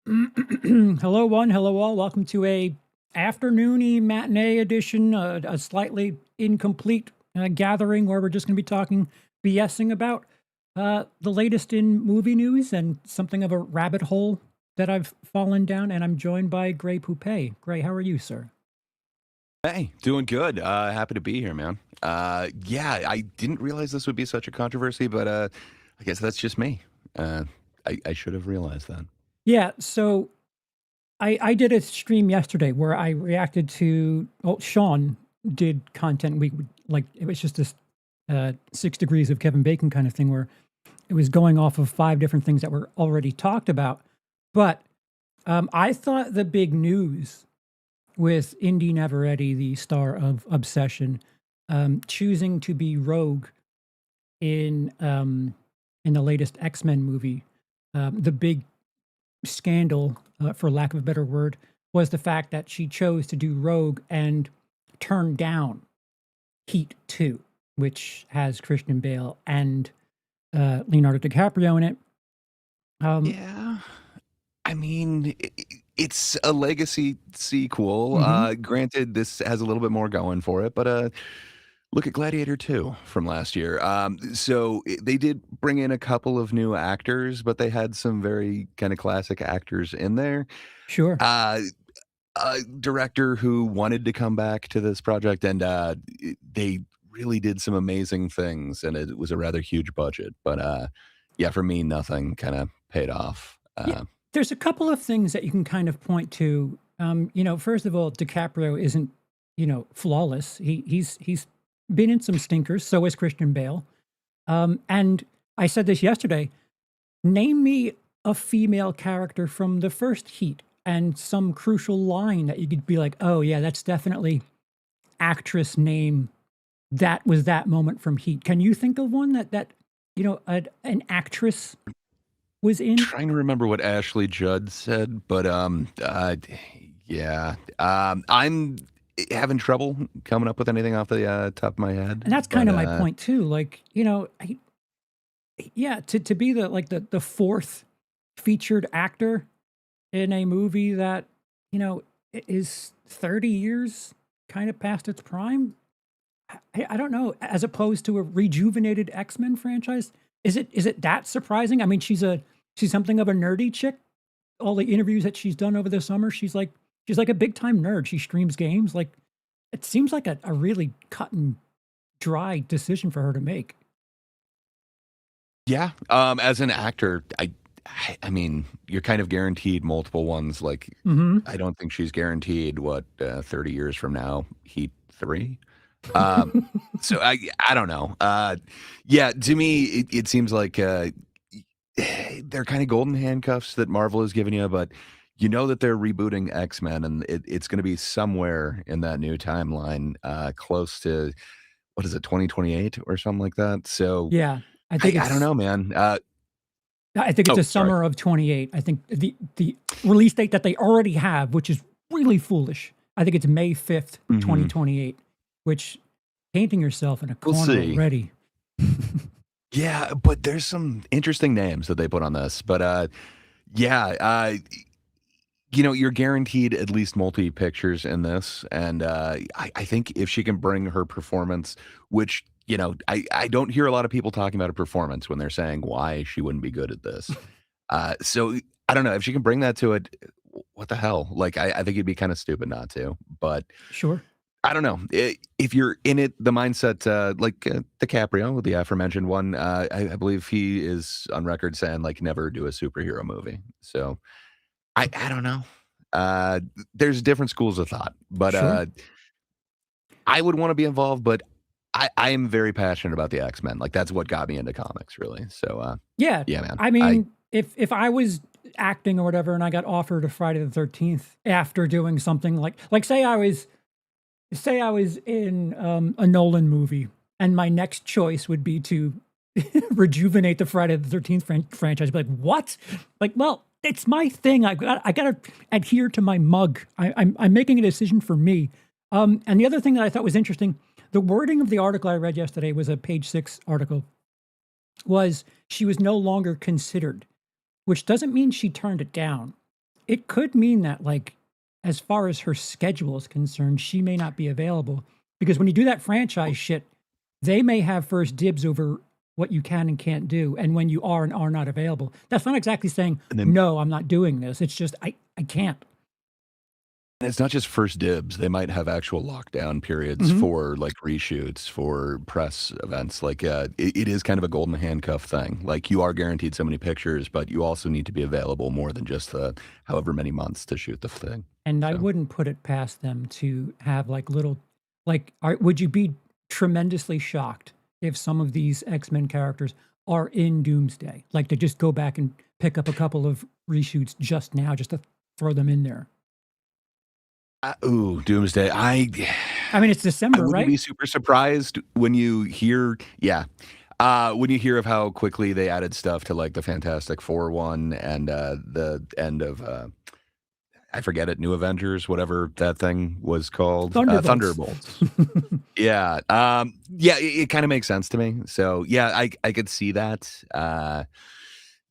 Hello, one. Hello, all. Welcome to a afternoony matinee edition, a slightly incomplete gathering where we're just going to be talking, BSing about the latest in movie news and something of a rabbit hole that I've fallen down. And I'm joined by Gray Poupée. Gray, how are you, sir? Hey, doing good. Happy to be here, man. Yeah, I didn't realize this would be such a controversy, but I guess that's just me. Uh, I should have realized that. Yeah, so I did a stream yesterday where I reacted to, well, Sean did content. Like, it was just this 6 degrees of Kevin Bacon kind of thing where it was going off of 5 different things that were already talked about. But I thought the big news with Inde Navarrette, the star of Obsession, choosing to be Rogue in the latest X-Men movie, the big scandal, for lack of a better word, was the fact that she chose to do Rogue and turn down Heat 2, which has Christian Bale and Leonardo DiCaprio in it. Yeah, I mean, it's a legacy sequel. Mhm. Granted, this has a little bit more going for it, but look at Gladiator 2 from last year. They did bring in a couple of new actors, but they had some very kind of classic actors in there. Sure. Uh, a director who wanted to come back to this project, and they really did some amazing things, and it was a rather huge budget. But yeah, for me, nothing kind of paid off. Yeah, there's a couple of things that you can kind of point to. First of all, DiCaprio isn't, flawless. He's been in some stinkers. So is Christian Bale. And I said this yesterday. Name me a female character from the first Heat and some crucial line that you could be like, oh yeah, that's definitely actress name. That was that moment from Heat. Can you think of one that an actress was in? Trying to remember what Ashley Judd said, but yeah, I'm having trouble coming up with anything off the top of my head. And that's But kind of my point too. Like, yeah, to be the fourth featured actor in a movie that, is 30 years kind of past its prime. I don't know, as opposed to a rejuvenated X-Men franchise. Is it that surprising? I mean, she's something of a nerdy chick. All the interviews that she's done over the summer, she's like a big time nerd. She streams games. Like, it seems like a really cut and dry decision for her to make. yeah, as an actor, I mean, you're kind of guaranteed multiple ones. Like, Mhm. I don't think she's guaranteed 30 years from now, Heat 3. Um, so I don't know. Yeah, to me, it seems like they're kind of golden handcuffs that Marvel has given you, but you know that they're rebooting X-Men, and it's going to be somewhere in that new timeline, close to what is it, 2028 or something like that. So Yeah, I think I don't it's know, man. I think it's Oh, a sorry. summer of 28. I think the release date that they already have, which is really foolish. I think it's May 5th, Hmm. 2028, which painting yourself in a We'll corner see. already. Yeah, but there's some interesting names that they put on this. But yeah, you're guaranteed at least multi pictures in this, and I think if she can bring her performance, which I don't hear a lot of people talking about a performance when they're saying why she wouldn't be good at this. So I don't know if she can bring that to it. What the hell? Like I think it'd be kind of stupid not to. But Sure. I don't know. If you're in it, the mindset, like DiCaprio, the aforementioned one, I believe he is on record saying like never do a superhero movie. So I don't know. Uh, there's different schools of thought, but Sure. I would want to be involved. But I am very passionate about the X Men. Like that's what got me into comics, really. So Yeah. yeah, man. I I mean, if I was acting or whatever and I got offered a Friday the 13th after doing something like say I was in a Nolan movie and my next choice would be to rejuvenate the Friday the 13th franchise. I'd be like, what? Like, well, it's my thing. I gotta adhere to my mug. I'm making a decision for me. And the other thing that I thought was interesting, the wording of the article I read yesterday was a page 6 article, was she was no longer considered, which doesn't mean she turned it down. it could mean that, like, as far as her schedule is concerned, she may not be available because when you do that franchise shit, they may have first dibs over what you can and can't do, and when you are and are not available. That's not exactly saying, And then "No, I'm not doing this." It's just, I can't. and it's not just first dibs. They might have actual lockdown periods Mhm. for like reshoots, for press events. Like it is kind of a golden handcuff thing. Like you are guaranteed so many pictures, but you also need to be available more than just the however many months to shoot the thing. And I So wouldn't put it past them to have, like, little like, would you be tremendously shocked if some of these X-Men characters are in Doomsday? Like, to just go back and pick up a couple of reshoots just now, just to throw them in there. ooh, Doomsday. I mean, it's I December, wouldn't right? be super surprised when you hear, yeah, when you hear of how quickly they added stuff to like the Fantastic Four one and the end of I forget it, New Avengers, whatever that thing was called, Thunderbolts. Thunderbolts. Yeah, yeah, it kind of makes sense to me. So yeah, I could see that.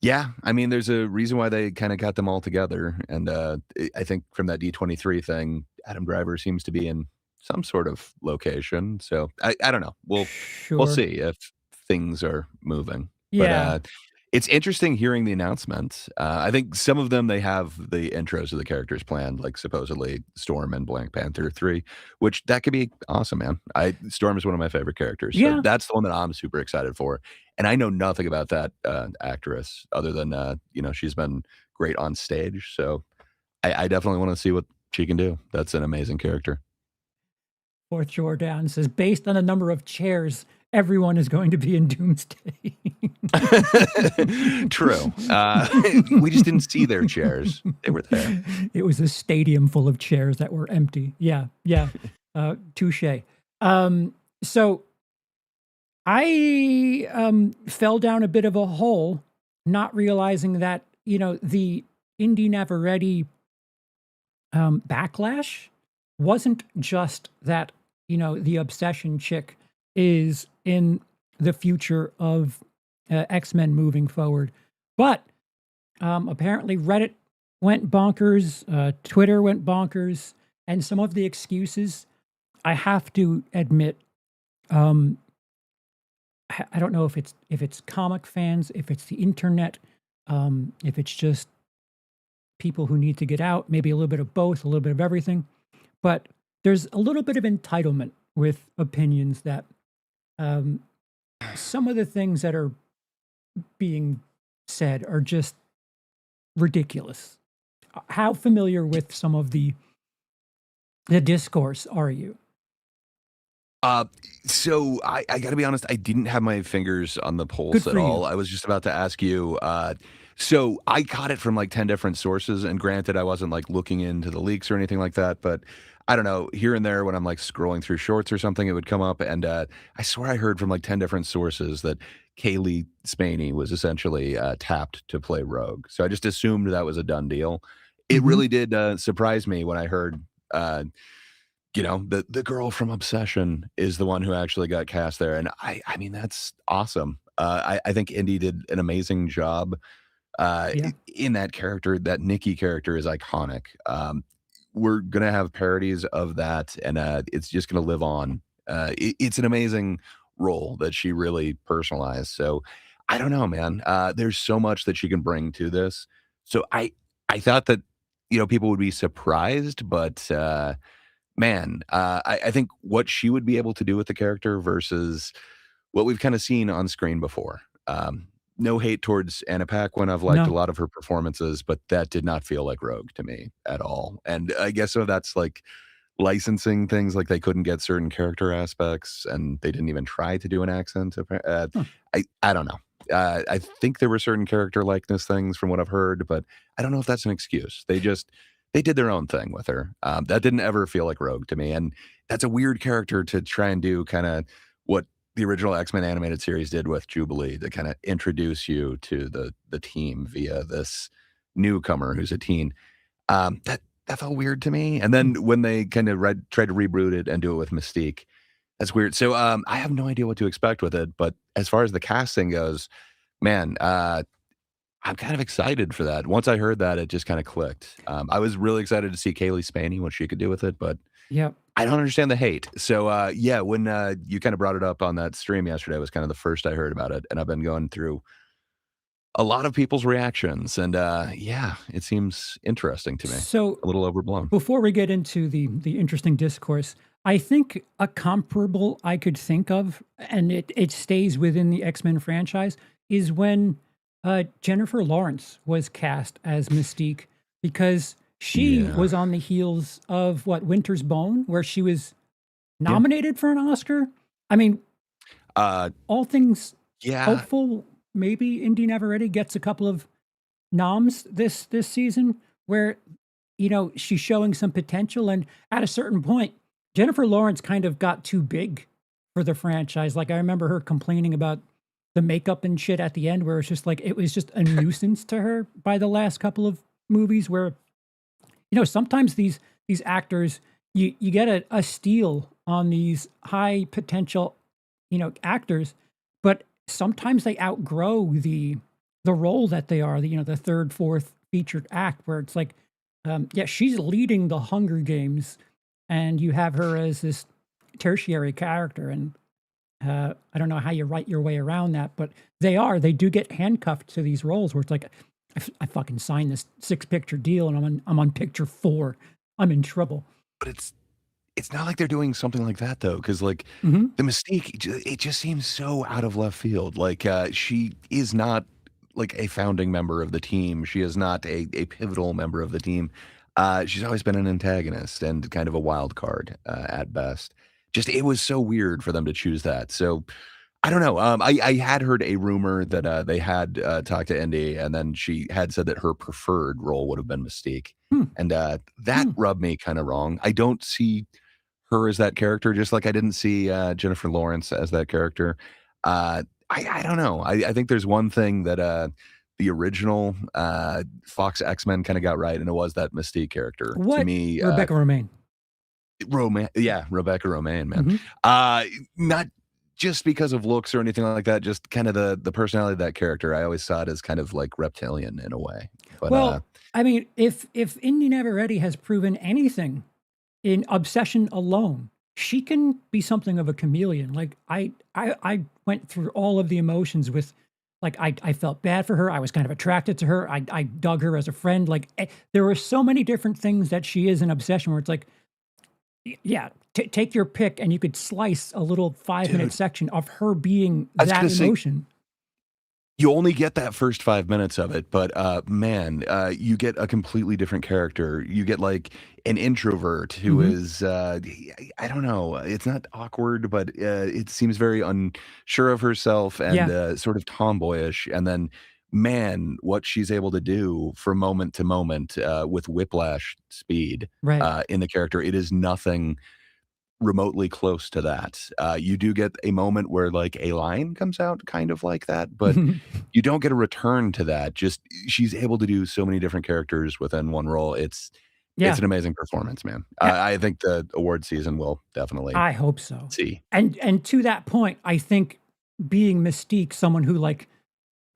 Yeah, I mean, there's a reason why they kind of got them all together, and I think from that D23 thing, Adam Driver seems to be in some sort of location. So I don't know. We'll Sure. see if things are moving, but Yeah. it's interesting hearing the announcements. I think some of them they have the intros of the characters planned, like supposedly Storm and Black Panther 3, which that could be awesome, man. Storm is one of my favorite characters, so Yeah. that's the one that I'm super excited for. And I know nothing about that actress other than she's been great on stage. So I definitely want to see what she can do. That's an amazing character. Fourth Jordan says, based on the number of chairs, everyone is going to be in Doomsday. True. We just didn't see their chairs. They were there. It was a stadium full of chairs that were empty. Yeah, yeah. Touche. So I fell down a bit of a hole, not realizing that, the Inde Navarrette backlash wasn't just that, the obsession chick is in the future of X-Men moving forward, but apparently Reddit went bonkers, Twitter went bonkers, and some of the excuses, I have to admit, um, I don't know if it's comic fans, if it's the internet, if it's just people who need to get out, maybe a little bit of both, a little bit of everything. But there's a little bit of entitlement with opinions that um, some of the things that are being said are just ridiculous. How familiar with some of the discourse are you? Uh, so I got to be honest, I didn't have my fingers on the Good pulse at for all. you. I was just about to ask you. So I caught it from like 10 different sources, and granted, I wasn't like looking into the leaks or anything like that, but I don't know, here and there when I'm like scrolling through shorts or something, it would come up, and I swear I heard from like 10 different sources that Cailee Spaeny was essentially tapped to play Rogue. So I just assumed that was a done deal. It Hmm. really did surprise me when I heard. The girl from Obsession is the one who actually got cast there, and I mean, that's awesome. I think Indy did an amazing job, Yeah. in that character. That Nikki character is iconic. We're gonna have parodies of that, and, it's just gonna live on. It's an amazing role that she really personalized, so I don't know, man. There's so much that she can bring to this. So I thought that, people would be surprised, but, man, I think what she would be able to do with the character versus what we've kind of seen on screen before. No hate towards Anna Paquin. I've liked a No. lot of her performances, but that did not feel like Rogue to me at all. And I guess so that's like licensing things, like they couldn't get certain character aspects, and they didn't even try to do an accent. Huh. I don't know. I think there were certain character likeness things from what I've heard, but I don't know if that's an excuse. They did their own thing with her. That didn't ever feel like Rogue to me, and that's a weird character to try and do kind of what the original X-Men animated series did with Jubilee, to kind of introduce you to the team via this newcomer who's a teen. That felt weird to me. And Hmm. then when they kind of tried to reboot it and do it with Mystique, that's weird. So I have no idea what to expect with it. But as far as the casting goes, man, I'm kind of excited for that. Once I heard that, it just kinda clicked. I was really excited to see Cailee Spaeny, what she could do with it, but Yep. I don't understand the hate. So, yeah, when, you kinda brought it up on that stream yesterday was kinda the first I heard about it, and I've been going through a lot of people's reactions, and, yeah, it seems interesting to me. So A little overblown. before we get into the interesting discourse, I think a comparable I could think of, and it stays within the X-Men franchise, is when Jennifer Lawrence was cast as Mystique, because she Yeah. was on the heels of what, Winter's Bone, where she was Yeah. nominated for an Oscar. I mean, Uh, all things yeah. hopeful, maybe Inde Navarrette gets a couple of noms this season, where she's showing some potential, and at a certain point Jennifer Lawrence kind of got too big for the franchise. Like, I remember her complaining about the makeup and shit at the end, where it's just like it was just a nuisance to her by the last couple of movies, where sometimes these actors, you get a steal on these high potential actors, but sometimes they outgrow the role that they are, the third, fourth featured act, where it's like, yeah, she's leading the Hunger Games, and you have her as this tertiary character, and I don't know how you write your way around that, but they do get handcuffed to these roles where it's like, I fucking signed this 6 picture deal, and I'm on picture 4. I'm in trouble. But it's not like they're doing something like that though, because like, Mhm. the Mystique, it just seems so out of left field. Like, she is not like a founding member of the team. She is not a pivotal member of the team. She's always been an antagonist and kind of a wild card, at best. Just it was so weird for them to choose that. So I don't know. I had heard a rumor that, they had, talked to Indy, and then she had said that her preferred role would have been Mystique, Hmm, and, that hmm. rubbed me kinda wrong. I don't see her as that character, just like I didn't see, Jennifer Lawrence as that character. I don't know. I think there's one thing that, the original, Fox X-Men kinda got right, and it was that Mystique character. To What? me, Rebecca Romaine. Yeah, Rebecca Romaine, man. Mhm. Uh, Not just because of looks or anything like that, just kinda the personality of that character. I always saw it as kind of like reptilian in a way, but, Well, I mean, if Indy Navarrete has proven anything in Obsession alone, she can be something of a chameleon. Like, I went through all of the emotions with, like, I felt bad for her. I was kind of attracted to her. I dug her as a friend. Like, there were so many different things that she is in Obsession, where it's like, yeah, take your pick, and you could slice a little 5 minute dude, section of her being I was that gonna say emotion. you only get that first 5 minutes of it, but, man, you get a completely different character. You get, like, an introvert who Hmm. is, I don't know, it's not awkward, but, it seems very unsure of herself and, Yeah, sort of tomboyish, and then, man, what she's able to do from moment to moment, with whiplash speed, right. in the character, it is nothing remotely close to that. You do get a moment where, like, a line comes out kind of like that, but you don't get a return to that. Just she's able to do so many different characters within one role. It's Yeah. an amazing performance, man. A I think the award season will definitely I hope so. see. And to that point, I think being Mystique, someone who, like,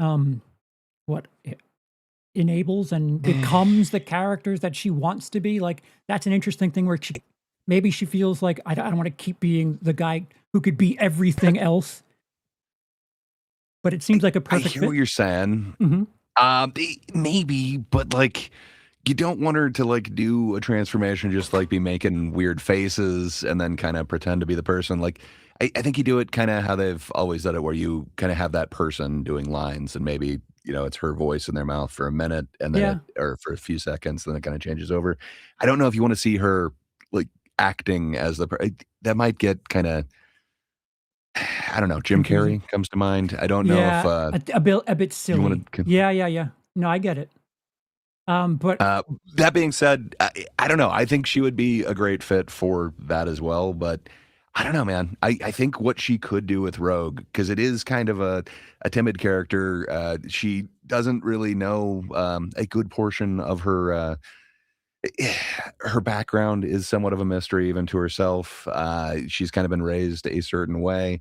um, what, enables and becomes the characters that she wants to be, like, that's an interesting thing, where maybe she feels like, I don't wanna keep being the guy who could be everything else, but it seems like a I perfect hear what fit. you're saying. Mhm. Maybe, but, like, you don't want her to, like, do a transformation, just, like, be making weird faces and then kinda pretend to be the person. Like, I think you do it kinda how they've always done it, where you kinda have that person doing lines, and maybe, it's her voice in their mouth for a minute, and then Yeah. or for a few seconds, then it kinda changes over. I don't know if you wanna see her, like, acting as that might get kinda I don't know, Jim Confusing. Carrey comes to mind. I don't know if, Yeah, a bit you wanna silly. Yeah, yeah, yeah. No, I get it. But Uh, that being said, I don't know. I think she would be a great fit for that as well, but I don't know, man. I think what she could do with Rogue, because it is kind of a timid character. She doesn't really know a good portion of her. Her background is somewhat of a mystery even to herself. She's kind of been raised a certain way.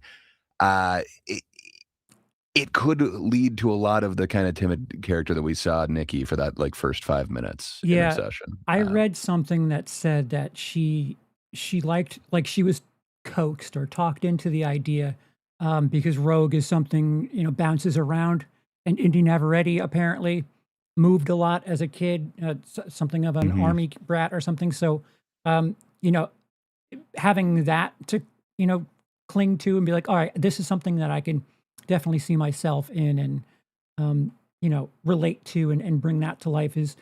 it could lead to a lot of the kind of timid character that we saw Nikki for that like first 5 minutes in Yeah, Obsession. I read something that said that she liked like she was coaxed or talked into the idea because Rogue is something bounces around, and Inde Navarrette apparently moved a lot as a kid, something of an Mhm. army brat or something. So, um, you know, having that to cling to and be like, all right, this is something that I can definitely see myself in and relate to and bring that to life is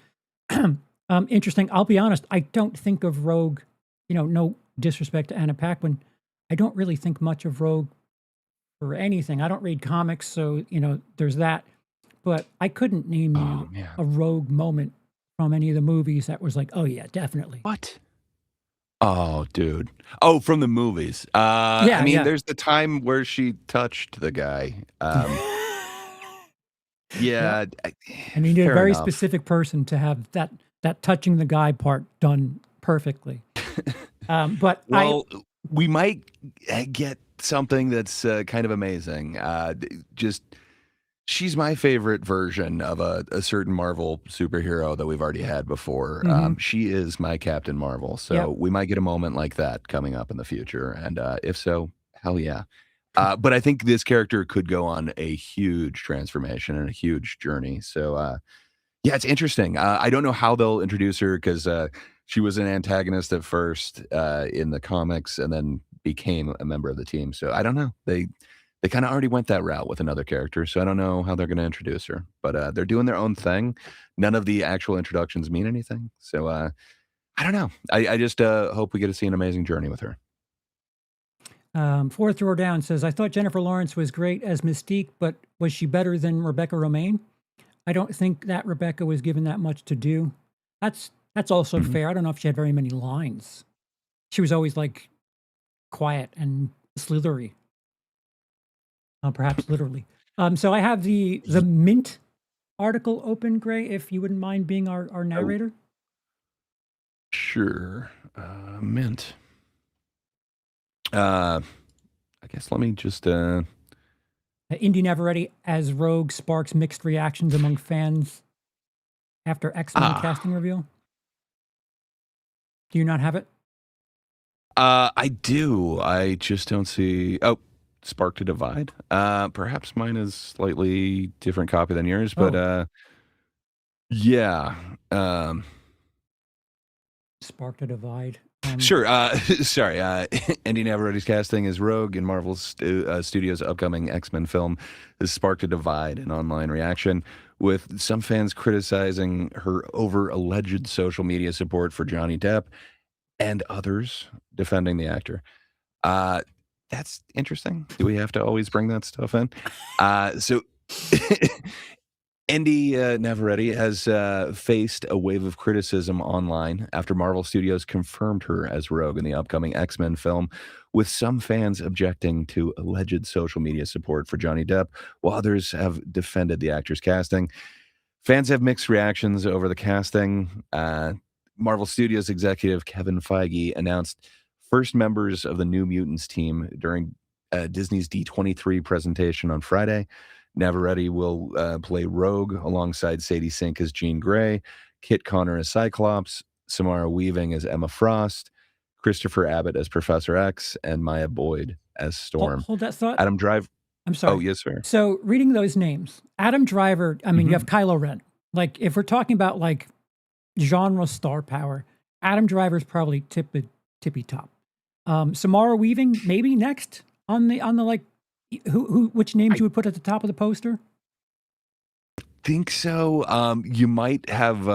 interesting. I'll be honest, I don't think of Rogue, no disrespect to Anna Paquin. I don't really think much of Rogue for anything. I don't read comics, so, there's that. But I couldn't name Oh, you man. a Rogue moment from any of the movies that was like, oh, yeah, definitely. What? Oh, dude. Oh, from the movies. I Yeah, mean, yeah. there's the time where she touched the guy. Yep. Yeah, And you need a fair very enough. specific person to have that touching the guy part done perfectly. But I Well, we might get something that's kind of amazing. Just she's my favorite version of a certain Marvel superhero that we've already had before. mhm, She is my Captain Marvel, yep. so we might get a moment like that coming up in the future. And if so, hell yeah. But I think this character could go on a huge transformation and a huge journey. So yeah, it's interesting. I don't know how they'll introduce her because she was an antagonist at first in the comics, and then became a member of the team. So I don't know. They kind of already went that route with another character, so I don't know how they're going to introduce her. But they're doing their own thing. None of the actual introductions mean anything. So I don't know. I just hope we get to see an amazing journey with her. Fourth row down says, I thought Jennifer Lawrence was great as Mystique, but was she better than Rebecca Romaine? I don't think that Rebecca was given that much to do. That's also Mhm. fair. I don't know if she had very many lines. She was always like quiet and slithery, perhaps literally. So I have the Ye- Mint article open, Gray, if you wouldn't mind being our Oh, narrator. sure. Mint. Uh, I guess let me just. Indy Navarrete as Rogue sparks mixed reactions among fans after X-Men casting Ah. reveal. Do you not have it? I do. I just don't see. Oh, Spark to Divide. Perhaps mine is slightly different copy than yours, but Oh, yeah. Um, sparked a divide. sure. Sorry. Andy Navarrette's casting as Rogue in Marvel Studios' upcoming X-Men film has sparked a divide in online reaction, with some fans criticizing her over alleged social media support for Johnny Depp and others defending the actor. Uh, that's interesting. Do we have to always bring that stuff in? So Andy Navarrete has faced a wave of criticism online after Marvel Studios confirmed her as Rogue in the upcoming X-Men film, with some fans objecting to alleged social media support for Johnny Depp, while others have defended the actor's casting. Fans have mixed reactions over the casting. Marvel Studios executive Kevin Feige announced first members of the New Mutants team during Disney's D23 presentation on Friday. Navarrete will play Rogue alongside Sadie Sink as Jean Grey, Kit Connor as Cyclops, Samara Weaving as Emma Frost, Christopher Abbott as Professor X, and Maya Boyd as Storm. Hold that thought. Adam Drive. I'm Oh, sorry. yes, sir. So reading those names, Adam Driver. I mean, you have Mhm. Kylo Ren. Like, if we're talking about like genre star power, Adam Driver's probably tippy top. Samara Weaving maybe next on the like who which names I you would put at the top of the poster? think so. You might have.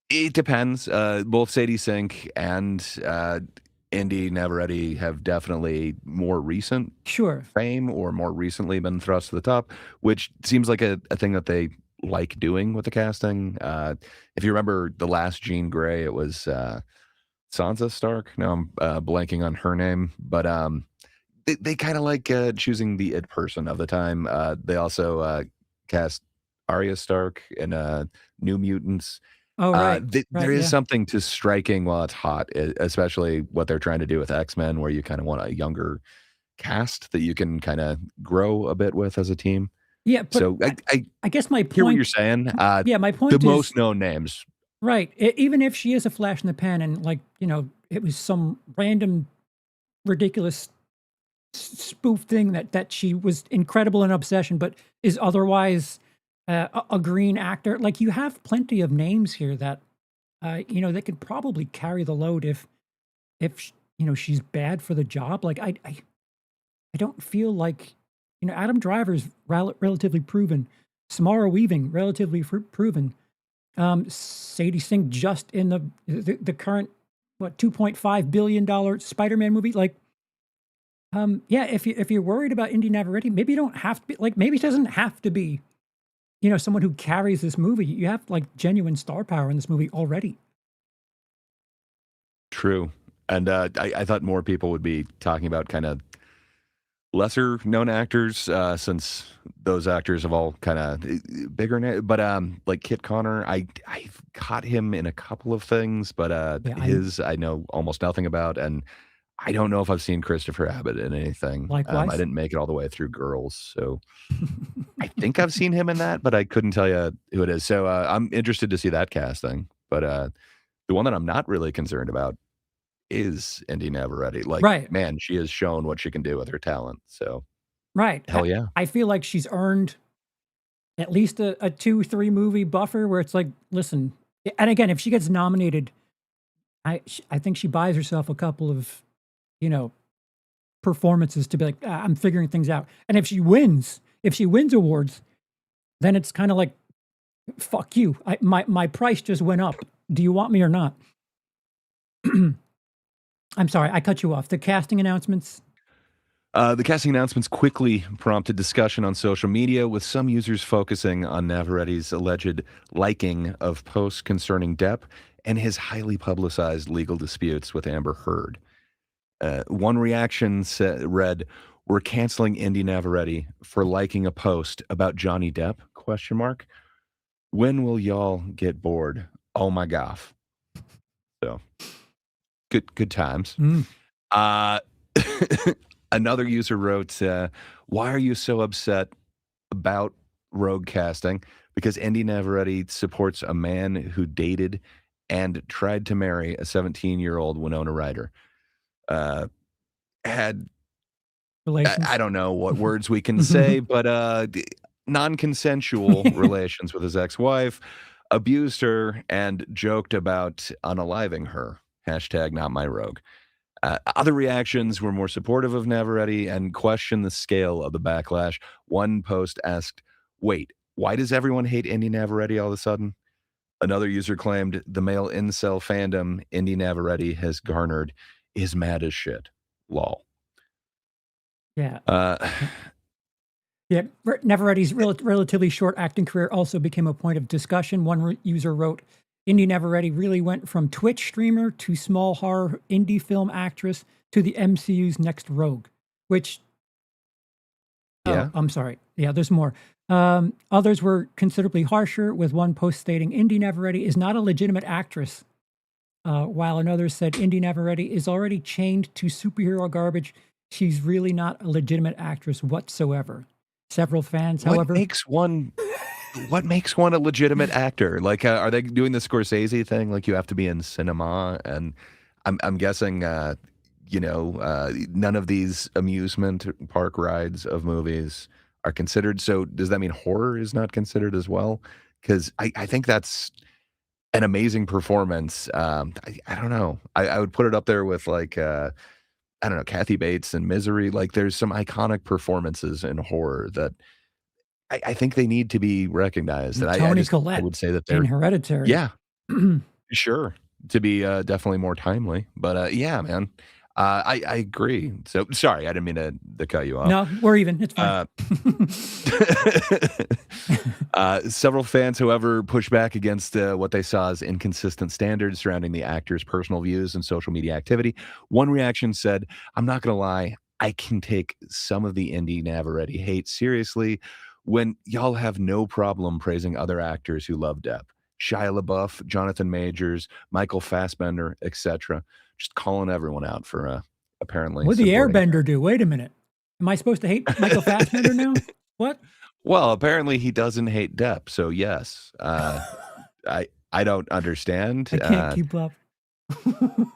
It depends. Both Sadie Sink and Indy Navarrete have definitely more recent Sure. fame or more recently been thrust to the top, which seems like a thing that they like doing with the casting. If you remember the last Jean Grey, it was Sansa Stark. No, I'm blanking on her name, but they kind of like choosing the it person of the time. They also cast Arya Stark in New Mutants. Oh, right. There Right. is Yeah. something to striking while it's hot, especially what they're trying to do with X Men, where you kind of want a younger cast that you can kind of grow a bit with as a team. Yeah, but So I I guess my hear what you're point saying. yeah, my The point is most known names. right, even if she is a flash in the pan and, like, it was some random ridiculous spoof thing that she was incredible in Obsession, but is otherwise a green actor. Like, you have plenty of names here that that could probably carry the load if she's bad for the job. Like, I don't feel like Adam Driver's relatively proven, Samara Weaving relatively proven, Sadie Sink just in the current what $2.5 billion Spider-Man movie. Like, yeah, if you're worried about Inde Navarrete, maybe you don't have to be like maybe it doesn't have to be someone who carries this movie. You have like genuine star power in this movie already. True. And I thought more people would be talking about kind of lesser known actors, since those actors have all kind of bigger but like Kit Connor, I've caught him in a couple of things, but Yeah, his I know almost nothing about, and I don't know if I've seen Christopher Abbott in anything. I likewise. didn't make it all the way through Girls, so I think I've seen him in that, but I couldn't tell you who it is. So I'm interested to see that casting. But the one that I'm not really concerned about is Inde Navarrete. Like, Right, man, she has shown what she can do with her talent. So right. hell yeah. I feel like she's earned at least a 2, 3 movie buffer where it's like, listen, and again, if she gets nominated, I think she buys herself a couple of, you know, performances to be like, "Ah, I'm figuring things out." And if she wins awards, then it's kind of like, fuck you. My price just went up. Do you want me or not? I'm sorry, I cut you off. The casting announcements. The casting announcements quickly prompted discussion on social media, with some users focusing on Navarrette's alleged liking of posts concerning Depp and his highly publicized legal disputes with Amber Heard. One reaction read, "We're canceling Inde Navarrete for liking a post about Johnny Depp? Question mark. When will y'all get bored? Oh my gosh." So good times. Mm, Uh, another user wrote, "Why are you so upset about rogue casting? Because Inde Navarrete supports a man who dated and tried to marry a 17-year-old Winona Ryder. Uh, had I relations. don't know what words we can say, but non-consensual relations with his ex-wife, abused her, and joked about unaliving her. Hashtag not my rogue." Other reactions were more supportive of Navarrete and questioned the scale of the backlash. One post asked, "Wait, why does everyone hate Inde Navarrete all of a sudden?" Another user claimed the male incel fandom Inde Navarrete has garnered is mad as shit. Lol. Yeah. Uh, Yeah, Navarrette's relatively short acting career also became a point of discussion. One user wrote, Inde Navarrete really went from Twitch streamer to small horror indie film actress to the MCU's next rogue, which, oh, yeah. I'm sorry. Yeah, there's more. Others were considerably harsher, with one post stating Inde Navarrete is not a legitimate actress, while another said Inde Navarrete is already chained to superhero garbage. She's really not a legitimate actress whatsoever. Several fans, What however, makes one what makes one a legitimate actor? Like, are they doing the Scorsese thing? Like, you have to be in cinema, and I'm guessing, none of these amusement park rides of movies are considered. So does that mean horror is not considered as well? Because I think that's an amazing performance. I don't know. I would put it up there with like I don't know, Kathy Bates and Misery. Like, there's some iconic performances in horror that I think they need to be recognized, and I Toni just I Collette would say that in they're Hereditary. yeah, sure, to be, definitely more timely, but, yeah, man, I agree. So sorry, I didn't mean to cut you off. No, we're even. It's fine. Uh Several fans, however, pushed back against what they saw as inconsistent standards surrounding the actor's personal views and social media activity. One reaction said, "I'm not going to lie, I can take some of the Inde Navarrete hate seriously when y'all have no problem praising other actors who love Depp. Shia LaBeouf, Jonathan Majors, Michael Fassbender, etc. Just calling everyone out for apparently What'd the supporting Depp." Airbender do? Wait a minute. Am I supposed to hate Michael Fassbender now? What? Well, apparently he doesn't hate Depp, so yes. I don't understand. I can't keep up.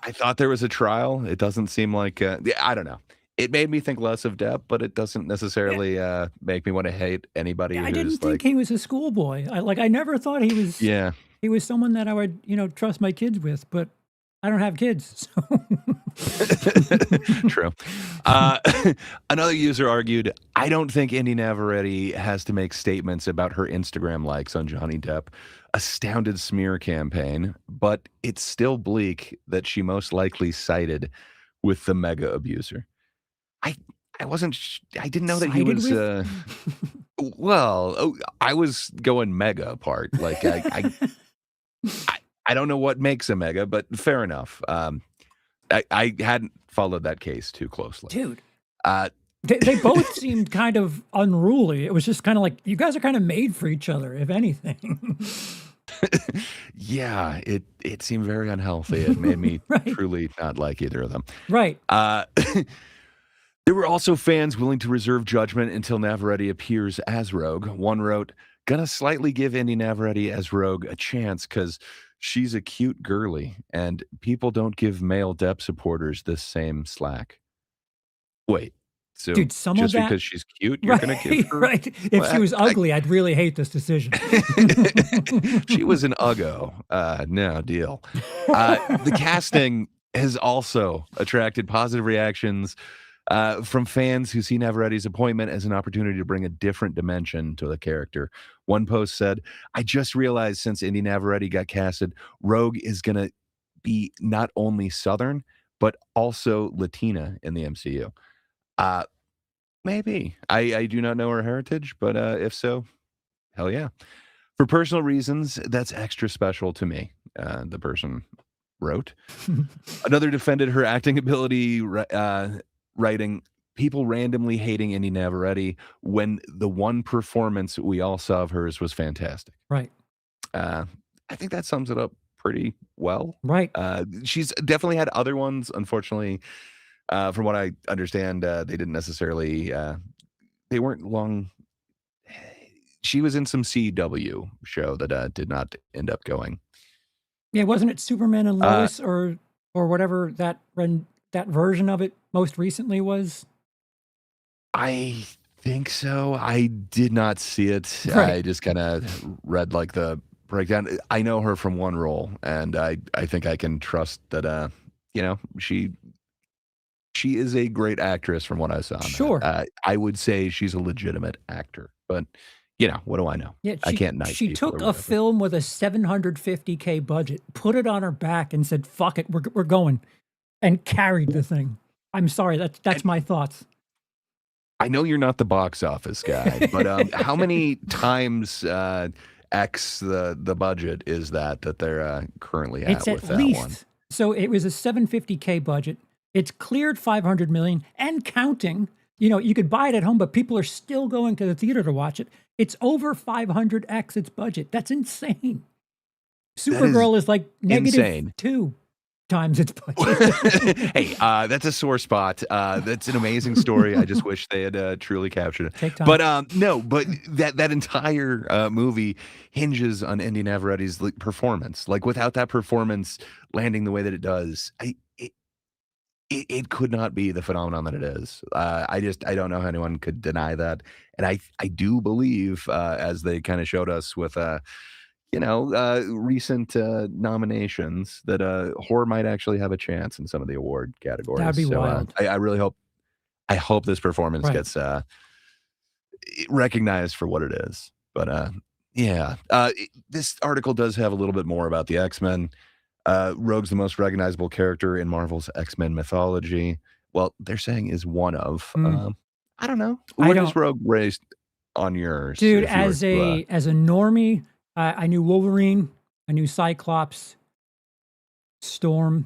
I thought there was a trial. It doesn't seem like I don't know. It made me think less of Depp, but it doesn't Yeah, necessarily make me want to hate anybody yeah, I didn't who's think like, he was a schoolboy. I never thought yeah. he was someone that I would, trust my kids with, but I don't have kids, so True. Another user argued, I don't think Inde Navarrete has to make statements about her Instagram likes on Johnny Depp. Astounded smear campaign, but it's still bleak that she most likely sided with the mega abuser. I I wasn't I didn't know that he sided was with. well, I was going mega part. Like I I don't know what makes a mega, but fair enough. I hadn't followed that case too closely. Dude, Uh, they both seemed kind of unruly. It was just kind of like, you guys are kind of made for each other, if anything. yeah, it seemed very unhealthy. It made me Right, truly not like either of them. right. Uh, there were also fans willing to reserve judgment until Navarrete appears as Rogue. One wrote, "Gonna slightly give Inde Navarrete as Rogue a chance because she's a cute girly, and people don't give male Depp supporters this same slack." Wait, so Dude, some of just that. because she's cute, you're gonna give Right, her? right. If she Well, was ugly, I'd really hate this decision. she was an uggo. No deal. The casting has also attracted positive reactions from fans who see Navarrete's appointment as an opportunity to bring a different dimension to the character. One post said, "I just realized since Inde Navarrete got casted, Rogue is going to be not only Southern, but also Latina in the MCU." Uh, Maybe. I do not know her heritage, but if so, hell yeah. For personal reasons, that's extra special to me, the person wrote. Another defended her acting ability, writing, "People randomly hating Inde Navarrete when the one performance we all saw of hers was fantastic." Right, Uh, I think that sums it up pretty well. right. She's definitely had other ones. Unfortunately, from what I understand, they didn't necessarily, they weren't long. She was in some CW show that did not end up going. Yeah, wasn't it Superman and Uh, Lois or whatever that version of it most recently was? I think so. I did not see it. Right. I just kind of read like the breakdown. I know her from one role, and I think I can trust that. You know, she is a great actress from what I saw in that. Sure. I would say she's a legitimate actor, but what do I know? Yeah, I she can't knight she people or took a whatever. film with a 750K budget, put it on her back, and said, "Fuck it, we're going," and carried the thing. I'm sorry, that's And my thoughts. I know you're not the box office guy, but how many times X the budget is that they're currently It's at at with that one? least, so it was a 750K budget. It's cleared 500 million and counting. You could buy it at home, but people are still going to the theater to watch it. It's over 500x its budget. That's insane. That is Supergirl is like insane. -2 times its budget. Hey, that's a sore spot. That's an amazing story. I just wish they had truly captured it. Take time. But no, but that entire movie hinges on Inde Navarrete's performance. Like without that performance landing the way that it does, it could not be the phenomenon that it is. I don't know how anyone could deny that, and I do believe as they kind of showed us with recent nominations that horror might actually have a chance in some of the award That'd categories. be So wild. I really hope this performance Right. gets recognized for what it is. But yeah, this article does have a little bit more about the X-Men. Rogue's the most recognizable character in Marvel's X-Men mythology. Well, they're saying is one of. Mm. I don't know. I Where does don't, Rogue raised on yours? dude. If you were As to, a normie, I knew Wolverine, I knew Cyclops, Storm.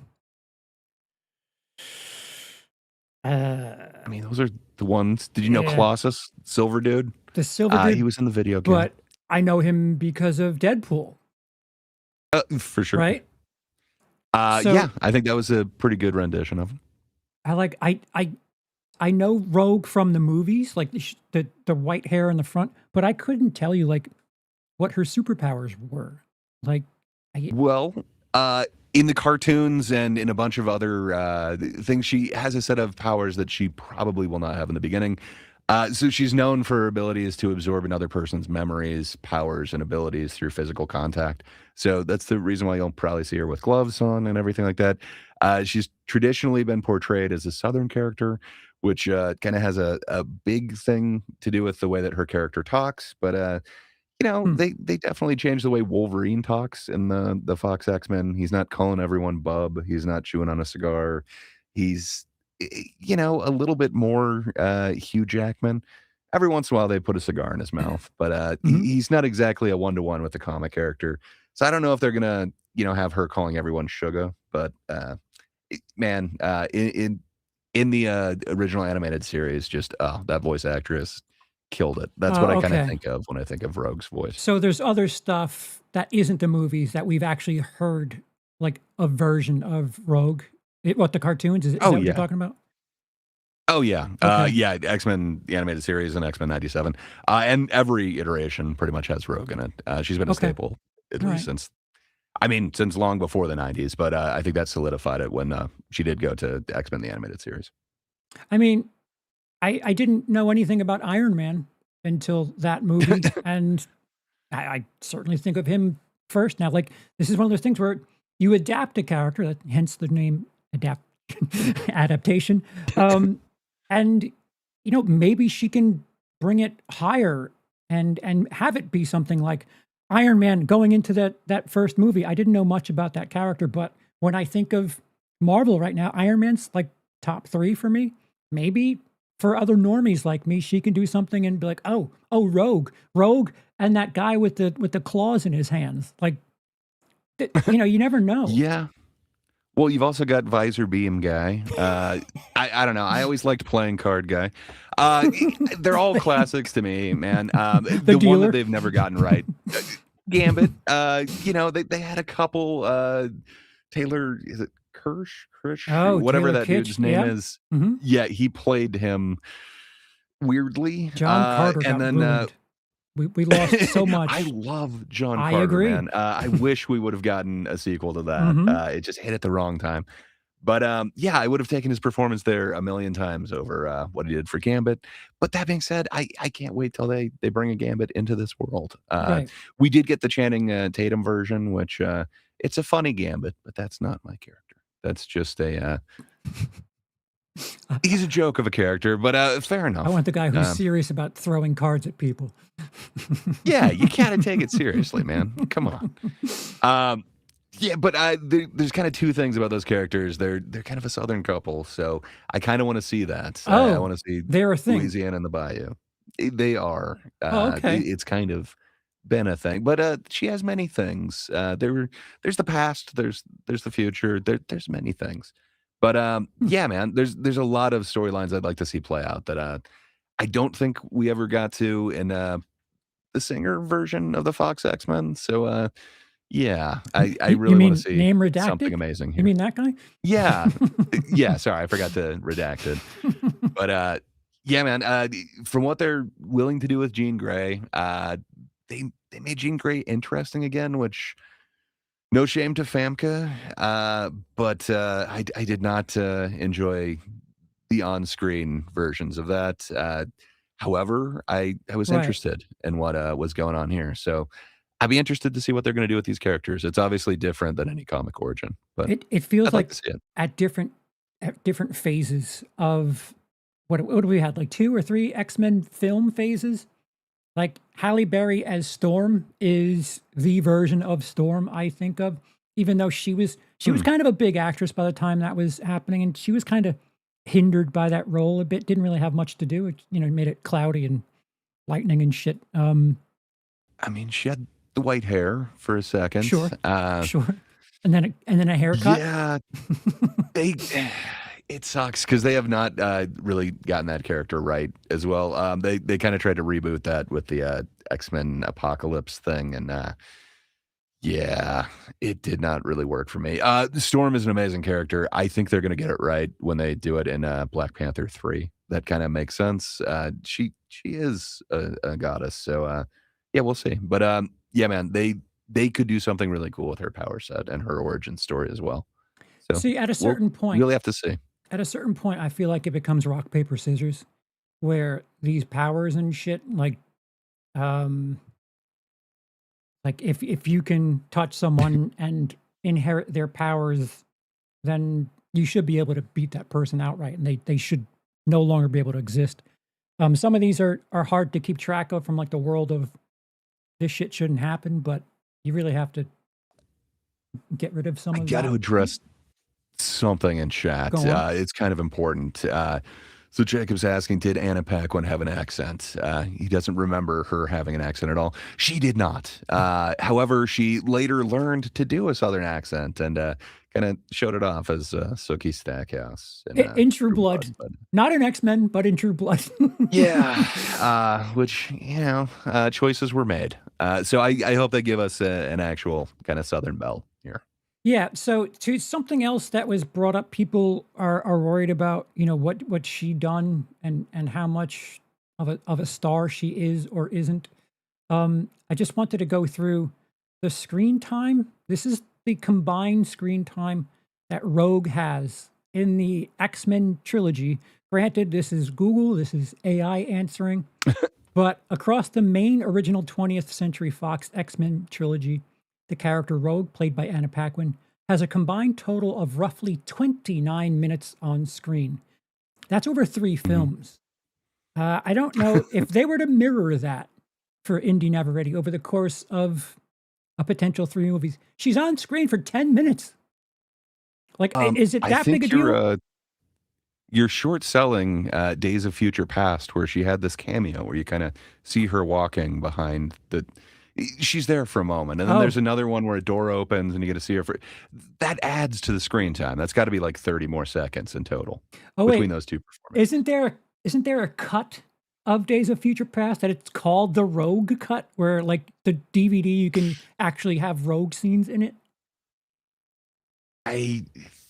I mean, those are the ones. Did you know Yeah, Colossus, Silver Dude? the Silver He Dude, was in the video game. but I know him because of Deadpool, For sure. right? Yeah, So I think that was a pretty good rendition of him. I I know Rogue from the movies, like the white hair in the front, but I couldn't tell you like what her superpowers were. Like, I, Well, in the cartoons and in a bunch of other things, she has a set of powers that she probably will not have in the beginning. So she's known for her abilities to absorb another person's memories, powers, and abilities through physical contact. So that's the reason why you'll probably see her with gloves on and everything like that. She's traditionally been portrayed as a Southern character, which kind of has a big thing to do with the way that her character talks. But hmm. they definitely changed the way Wolverine talks in the Fox X-Men. He's not calling everyone bub. He's not chewing on a cigar. He's a little bit more Hugh Jackman. Every once in a while they put a cigar in his mouth, but Hmm. he's not exactly a one-to-one with the comic character. So I don't know if they're gonna, have her calling everyone sugar, but man, in the original animated series, just that voice actress killed it. That's what I kind of Okay. think of when I think of Rogue's voice. So there's other stuff that isn't the movies that we've actually heard, like a version of Rogue. What the cartoons is Oh that what you're yeah. talking about? Oh yeah. Okay. Yeah, X-Men the animated series and X-Men 97. And every iteration pretty much has Rogue in it. She's been a Okay. staple at All least right. since long before the 90s, but I think that solidified it when she did go to X-Men the animated series. I mean, I didn't know anything about Iron Man until that movie, and I certainly think of him first. Now, like this is one of those things where you adapt a character, that hence the name adapt adaptation, and maybe she can bring it higher and have it be something like Iron Man going into that first movie. I didn't know much about that character, but when I think of Marvel right now, Iron Man's like top 3 for me. Maybe for other normies like me, she can do something and be like, "Oh, Rogue, and that guy with the claws in his hands." Like, you never know. Yeah. Well, you've also got Visor Beam Guy. I don't know. I always liked Playing Card Guy. They're all classics to me, man. The The one that dealer. they've never gotten right, Gambit. They had a couple. Taylor, is it Kirsch, Oh, whatever Taylor that Kitsch. dude's name Yeah. is. Hmm. Yeah, he played him weirdly. John Carter And got then ruined. We lost so I much. love John I Carter, agree. man. I wish we would have gotten a sequel to that. Hmm. It just hit at the wrong time. But yeah, I would have taken his performance there a million times over what he did for Gambit. But that being said, I can't wait till they bring a Gambit into this world. Right. We did get the Channing Tatum version, which it's a funny Gambit, but that's not my character. That's just I, he's a joke of a character, but fair I enough. want the guy who's Um, serious about throwing cards at people. yeah, you gotta take it seriously, man. Come on. Um, yeah, but there's kind of two things about those characters. They're kind of a Southern couple, so I kind of want to see that. I Oh, want to see they're a thing. Louisiana and the Bayou. They are. Oh, okay. It's kind of been a thing, but she has many things. There's the past. There's the future. There's many things. But Hmm. yeah, man. There's a lot of storylines I'd like to see play out that I don't think we ever got to in the singer version of the Fox X-Men. So yeah, I You really want to mean see name something redacted? amazing You here. mean that guy? Yeah. Yeah, sorry, I forgot to redact it. But, yeah, man, from what they're willing to do with Jean Grey, they made Jean Grey interesting again, which no shame to Famke, but, I did not, enjoy the on-screen versions of that. However, I was Right. interested in what, was going on here, so I'd be interested to see what they're gonna do with these characters. It's obviously different than any comic origin, but It feels I'd like like to see it. at different phases of what do we had, like 2 or 3 X-Men film phases? Like, Halle Berry as Storm is the version of Storm I think of, even though she was Hmm. kind of a big actress by the time that was happening, and she was kinda hindered by that role a bit, didn't really have much to do. It, made it cloudy and lightning and shit. I mean, she had the white hair for a second. Sure, sure. And then a haircut? Yeah, they it sucks because they have not, really gotten that character right as well. They kinda tried to reboot that with the, X-Men Apocalypse thing, and, yeah, it did not really work for me. Storm is an amazing character. I think they're gonna get it right when they do it in, Black Panther 3. that kind of makes sense. She is a goddess, so yeah, we'll see. But yeah, man, they could do something really cool with her power set and her origin story as well. So See, we'll really have to see. at a certain point, I feel like it becomes rock, paper, scissors, where these powers and shit, um, like if you can touch someone and inherit their powers, then you should be able to beat that person outright, and they should no longer be able to exist. Some of these are hard to keep track of from like the world of this shit shouldn't happen, but you really have to get rid of some I of got to that. address something in chat. Go on. It's kind of important. So Jacob's asking, did Anna Paquin have an accent? He doesn't remember her having an accent at all. She did not. However, she later learned to do a Southern accent and kind of showed it off as Sookie Stackhouse In True True Blood, But not in X-Men, but in True Blood. yeah, which, choices were made. So I hope they give us an actual kind of Southern belle here. Yeah, so to something else that was brought up, people are worried about, what she done and how much of a star she is or isn't. I just wanted to go through the screen time. This is the combined screen time that Rogue has in the X-Men trilogy. Granted, this is Google, this is AI answering, but across the main original 20th Century Fox X-Men trilogy, the character Rogue, played by Anna Paquin, has a combined total of roughly 29 minutes on screen. That's over 3 films. I don't know if they were to mirror that for Inde Navarrette over the course of a potential 3 movies. She's on screen for 10 minutes. Like, is it I that big a think deal? you're short selling Days of Future Past, where she had this cameo where you kind of see her walking behind the. She's there for a moment, and then there's Oh, another one where a door opens and you get to see her. That adds to the screen time. That's got to be like 30 more seconds in total oh between wait, those two performances. isn't there a cut of Days of Future Past that it's called the Rogue cut, where like the DVD you can actually have Rogue scenes in it? I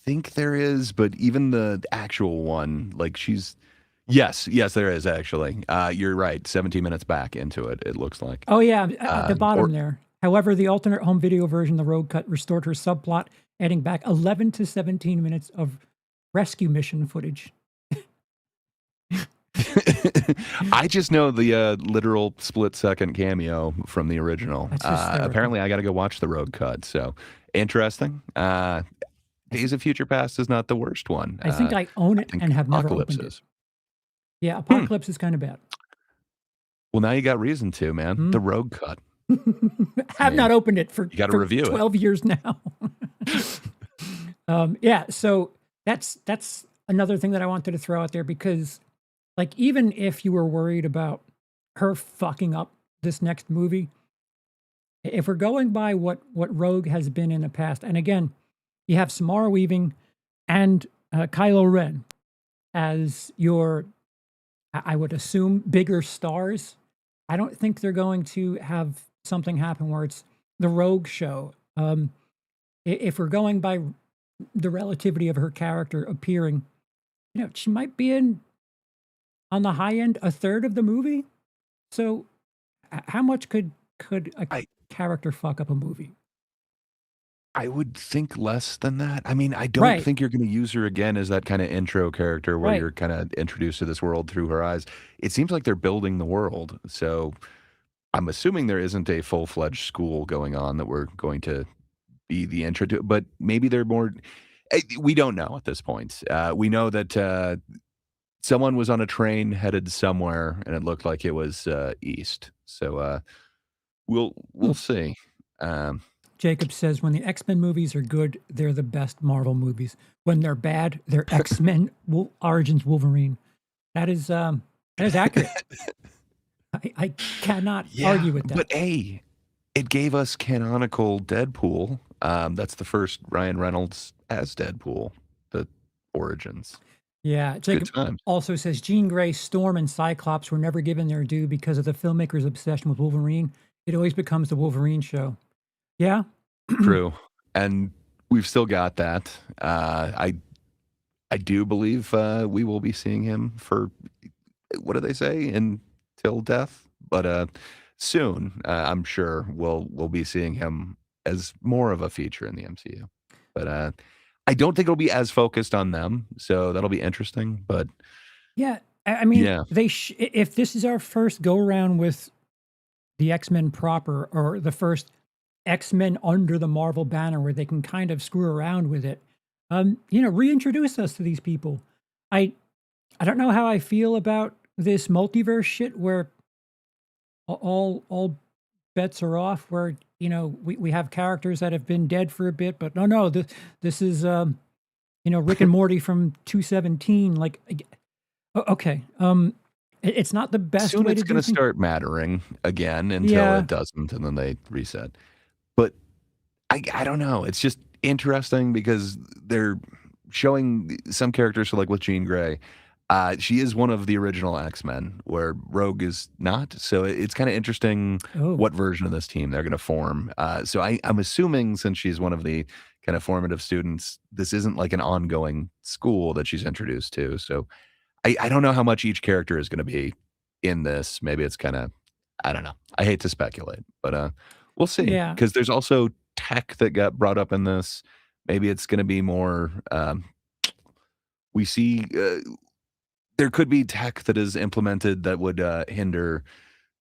think there is, but even the actual one, like she's. Yes, there is actually. You're right. 17 minutes back into it, it looks like. Oh yeah, at the Or bottom there. However, the alternate home video version, the Rogue cut, restored her subplot, adding back 11 to 17 minutes of rescue mission footage. I just know the literal split-second cameo from the original. That's hysterical. Apparently, I got to go watch the Road cut. So interesting. Days of Future Past is not the worst one. I think I own I it think and have never Apocalypse opened it. is. Yeah, Apocalypse is kind of bad. Well, now you got reason to, man. The Road cut. Have not opened it for, You got to for review 12 years now. Yeah, so that's another thing that I wanted to throw out there, because like even if you were worried about her fucking up this next movie, if we're going by what Rogue has been in the past, and again, you have Samara Weaving and Kylo Ren as your, I would assume, bigger stars. I don't think they're going to have something happen where it's the Rogue show. If we're going by the relativity of her character appearing, she might be in, on the high end, a third of the movie. So, how much could a I character fuck up a movie? I would think less than that. I mean, I don't Right, think you're going to use her again as that kind of intro character where right. you're kind of introduced to this world through her eyes. It seems like they're building the world. So I'm assuming there isn't a full-fledged school going on that we're going to be the intro to, but maybe they're more. We don't know at this point. We know that someone was on a train headed somewhere, and it looked like it was east. So we'll see. Um, Jacob says when the X-Men movies are good, they're the best Marvel movies. When they're bad, they're X-Men Origins Wolverine. That is accurate. I cannot yeah, argue with that. but it gave us canonical Deadpool. That's the first Ryan Reynolds as Deadpool. The origins. Yeah, Good Jacob times. also says Jean Grey, Storm, and Cyclops were never given their due because of the filmmaker's obsession with Wolverine. It always becomes the Wolverine show. Yeah. True. And we've still got that. I I do believe we will be seeing him for what do they say until death, but soon I'm sure we'll be seeing him as more of a feature in the MCU. But I don't think it'll be as focused on them, so that'll be interesting. But Yeah, I mean, yeah, if this is our first go around with the X-Men proper, or the first X-Men under the Marvel banner where they can kind of screw around with it, reintroduce us to these people. I I don't know how I feel about this multiverse shit where all bets are off, where we have characters that have been dead for a bit, but no, this is Rick and Morty from 217. Like, okay, it's not the best soon way it's to going do to things. start mattering again until Yeah, it doesn't, and then they reset. But I don't know. It's just interesting because they're showing some characters. So like with Jean Grey, she is one of the original X-Men, where Rogue is not. So it's kind of interesting oh what version of this team they're going to form. So I'm assuming since she's one of the kind of formative students, this isn't like an ongoing school that she's introduced to. So I don't know how much each character is going to be in this. Maybe it's kind of I don't know. I hate to speculate, but we'll see. yeah. Because there's also tech that got brought up in this. Maybe it's going to be more. We see there could be tech that is implemented that would hinder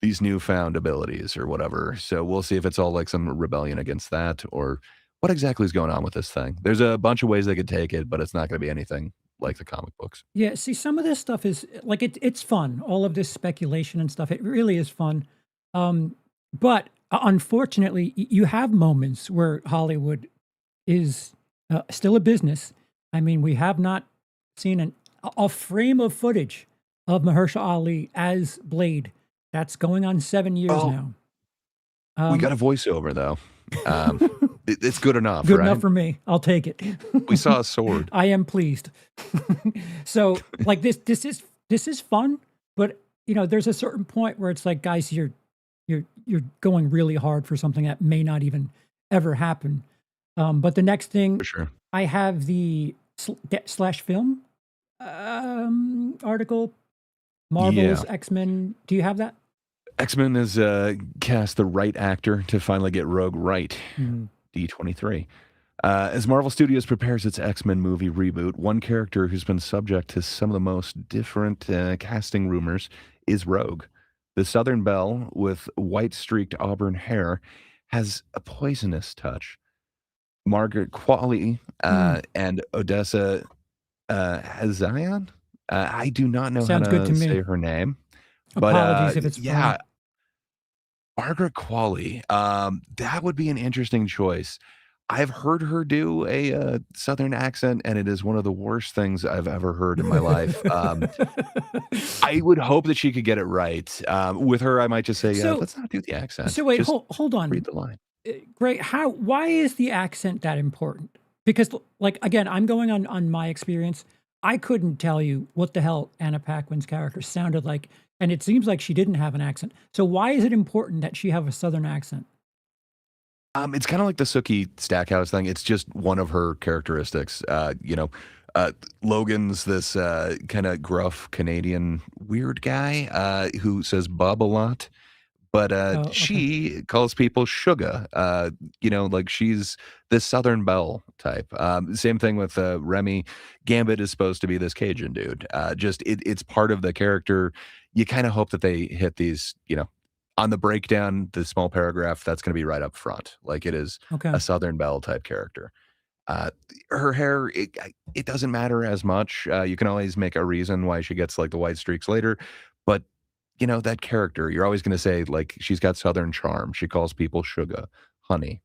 these newfound abilities or whatever. So we'll see if it's all like some rebellion against that or what exactly is going on with this thing. There's a bunch of ways they could take it, but it's not going to be anything like the comic books. Yeah, see, some of this stuff is like it's fun. All of this speculation and stuff, it really is fun. But unfortunately, you have moments where Hollywood is still a business. I mean, we have not seen a frame of footage of Mahershala Ali as Blade. That's going on 7 years Oh, now. we Um, got a voiceover though. Um, it's good enough, Good right? enough for me. I'll take it. We saw a sword. I am pleased. So, like this is fun, but there's a certain point where it's like, guys, you're going really hard for something that may not even ever happen. But the next thing, For sure. I have the slash film article, Yeah. Marvel's X-Men. Do you have that? X-Men has cast the right actor to finally get Rogue right. Mhm. D23. As Marvel Studios prepares its X-Men movie reboot, one character who's been subject to some of the most different casting rumors is Rogue. The Southern Belle with white streaked auburn hair has a poisonous touch. Margaret Qualley Mm. and Odessa Hazayan. I do not know how Sounds good to to me. say her name, but Apologies if it's yeah, wrong. Margaret Qualley. That would be an interesting choice. I've heard her do a Southern accent, and it is one of the worst things I've ever heard in my life. I would hope that she could get it right. With her, I might just say, So let's not do the accent. so wait, Just hold read on. the line. Great. Why is the accent that important? Because, like, again, I'm going on my experience. I couldn't tell you what the hell Anna Paquin's character sounded like, and it seems like she didn't have an accent. So why is it important that she have a Southern accent? It's kind of like the Sookie Stackhouse thing. It's just one of her characteristics. Logan's this kind of gruff Canadian weird guy who says "bub" a lot, but Oh, okay. she calls people "sugar." Like she's this Southern Belle type. Same thing with Remy. Gambit is supposed to be this Cajun dude. It's part of the character. You kind of hope that they hit these, on the breakdown, the small paragraph, that's going to be right up front. Like it is Okay. a Southern Belle type character. Uh, Her hair, it doesn't matter as much. You can always make a reason why she gets like the white streaks later, but that character, you're always going to say like she's got Southern charm. She calls people sugar, honey.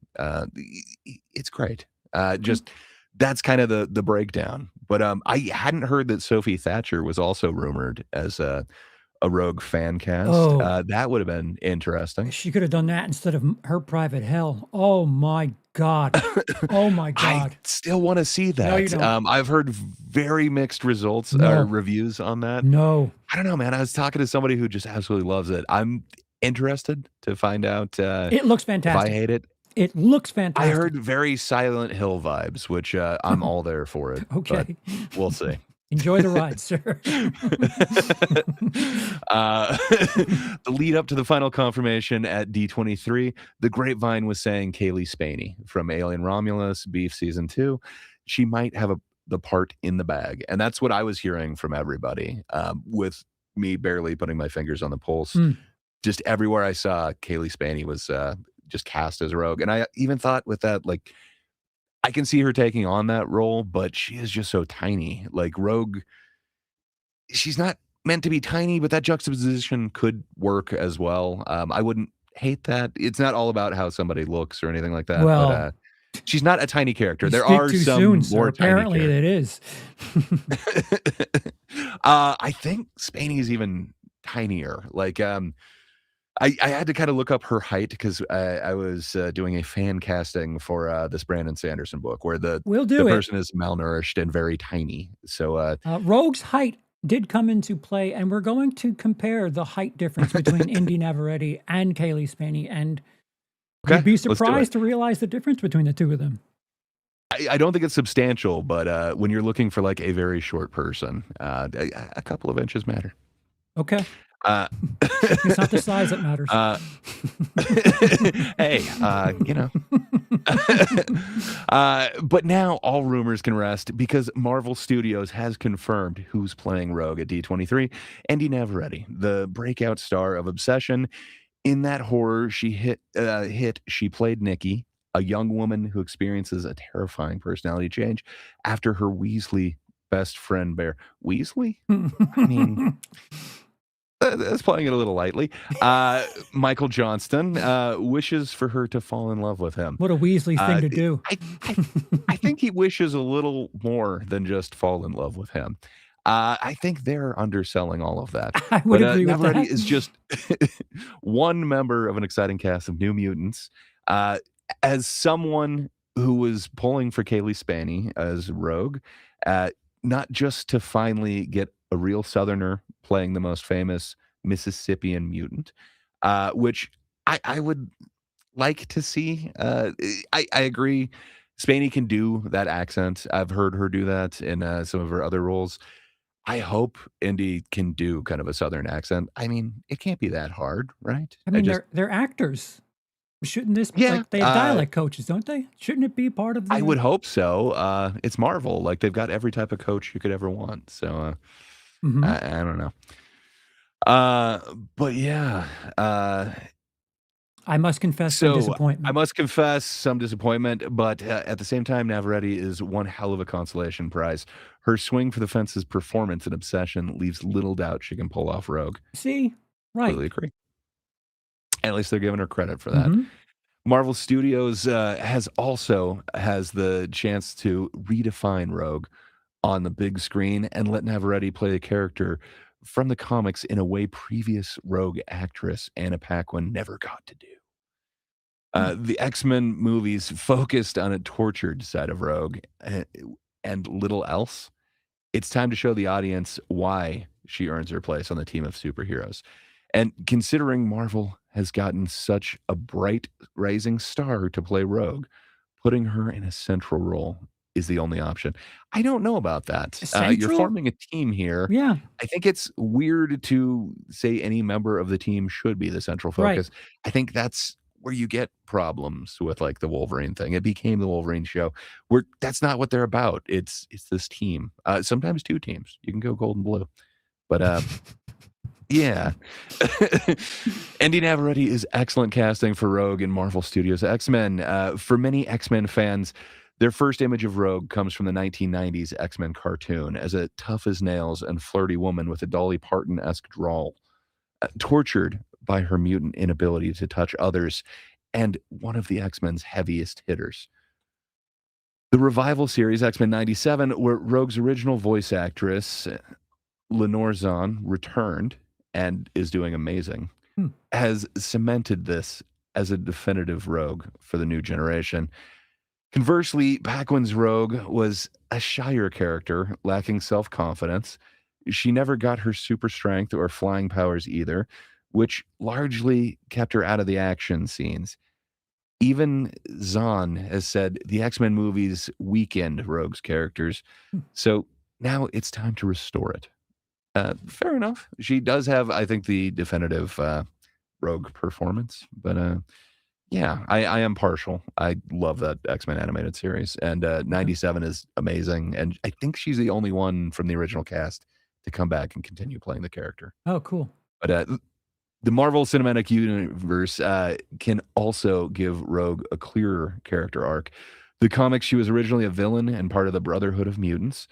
It's great. Okay. Just that's kind of the breakdown. But I hadn't heard that Sophie Thatcher was also rumored as a Rogue fan cast. Oh, That would have been interesting. she could have done that instead of her private hell. Oh my God. Oh my I God. still want to see No, you that. don't. I've heard very mixed results or No, reviews on that. no. I don't know, man. I was talking to somebody who just absolutely loves it. I'm interested to find out It looks if I fantastic. hate it. It looks I fantastic. heard very Silent Hill vibes, which I'm all there for it. But Okay. we'll see. Enjoy the ride, sir. The lead up to the final confirmation at D23, the grapevine was saying Cailee Spaeny from Alien Romulus, Beef Season 2, she might have the part in the bag. And that's what I was hearing from everybody, with me barely putting my fingers on the pulse. Mm. Just everywhere I saw, Cailee Spaeny was just cast as Rogue. And I even thought with that, like, I can see her taking on that role, but she is just so tiny. Like, Rogue, she's not meant to be tiny, but that juxtaposition could work as well. I wouldn't hate that. It's not all about how somebody looks or anything like that, Well, but she's not a tiny character. you There speak are too some soon, sir. more tiny Apparently it characters. is. I think Spainy is even tinier. Like, I had to kind of look up her height because I was doing a fan casting for this Brandon Sanderson book where the We'll do it. person is malnourished and very tiny. So Rogue's height did come into play, and we're going to compare the height difference between Inde Navarrette and Cailee Spaeny, and you'd be let's do it. surprised to realize the difference between the two of them. I don't think it's substantial, but when you're looking for like a very short person, a couple of inches matter. Okay. Uh, It's not the size that matters. Hey, you know. But now all rumors can rest because Marvel Studios has confirmed who's playing Rogue at D23. Inde Navarrette, the breakout star of Obsession. In that horror, she she played Nikki, a young woman who experiences a terrifying personality change after her Weasley best friend bear. Weasley? I mean, that's playing it a little lightly. Michael Johnston wishes for her to fall in love with him. What a Weasley thing to do. I think he wishes a little more than just fall in love with him. I think they're underselling all of that. I would agree with Navarrette that. is just one member of an exciting cast of New Mutants. As someone who was pulling for Cailee Spaeny as Rogue, not just to finally get a real Southerner playing the most famous Mississippian mutant, which I would like to see. I agree. Spaeny can do that accent. I've heard her do that in some of her other roles. I hope Inde can do kind of a Southern accent. I mean, it can't be that hard, right? I mean, they're actors. Shouldn't this Yeah, like they have dialect coaches, don't they? Shouldn't it be part of the I would hope so. It's Marvel. Like, they've got every type of coach you could ever want. So I don't know. But yeah. I must confess some disappointment. I must confess some disappointment, but at the same time, Navarrette is one hell of a consolation prize. Her swing for the fences performance and Obsession leaves little doubt she can pull off Rogue. See? Right. Completely agree. At least they're giving her credit for that. Marvel Studios has the chance to redefine Rogue on the big screen and let Navarrete play a character from the comics in a way previous Rogue actress Anna Paquin never got to do. The X-Men movies focused on a tortured side of Rogue and little else. It's time to show the audience why she earns her place on the team of superheroes. And considering Marvel has gotten such a bright rising star to play Rogue, putting her in a central role is the only option. I don't know about that. You're forming a team here. Yeah. I think it's weird to say any member of the team should be the central focus. Right. I think that's where you get problems with like the Wolverine thing. It became the Wolverine show where that's not what they're about. It's this team. Sometimes two teams. You can go gold and blue. But yeah. Inde Navarrete is excellent casting for Rogue in Marvel Studios X-Men. For many X-Men fans, their first image of Rogue comes from the 1990s X-Men cartoon as a tough as nails and flirty woman with a Dolly Parton-esque drawl, tortured by her mutant inability to touch others, and one of the X-Men's heaviest hitters. The revival series, X-Men 97, where Rogue's original voice actress, Lenore Zahn, returned and is doing amazing, has cemented this as a definitive Rogue for the new generation. Conversely, Paquin's Rogue was a shyer character, lacking self-confidence. She never got her super strength or flying powers either, which largely kept her out of the action scenes. Even Zahn has said the X-Men movies weakened Rogue's characters, Hmm. so now it's time to restore it. Fair enough. She does have, I think, the definitive Rogue performance, but yeah, I am partial. I love that X-Men animated series, and Okay. 97 is amazing, and I think she's the only one from the original cast to come back and continue playing the character. Oh, cool. But the Marvel Cinematic Universe can also give Rogue a clearer character arc. The comics, she was originally a villain and part of the Brotherhood of Mutants.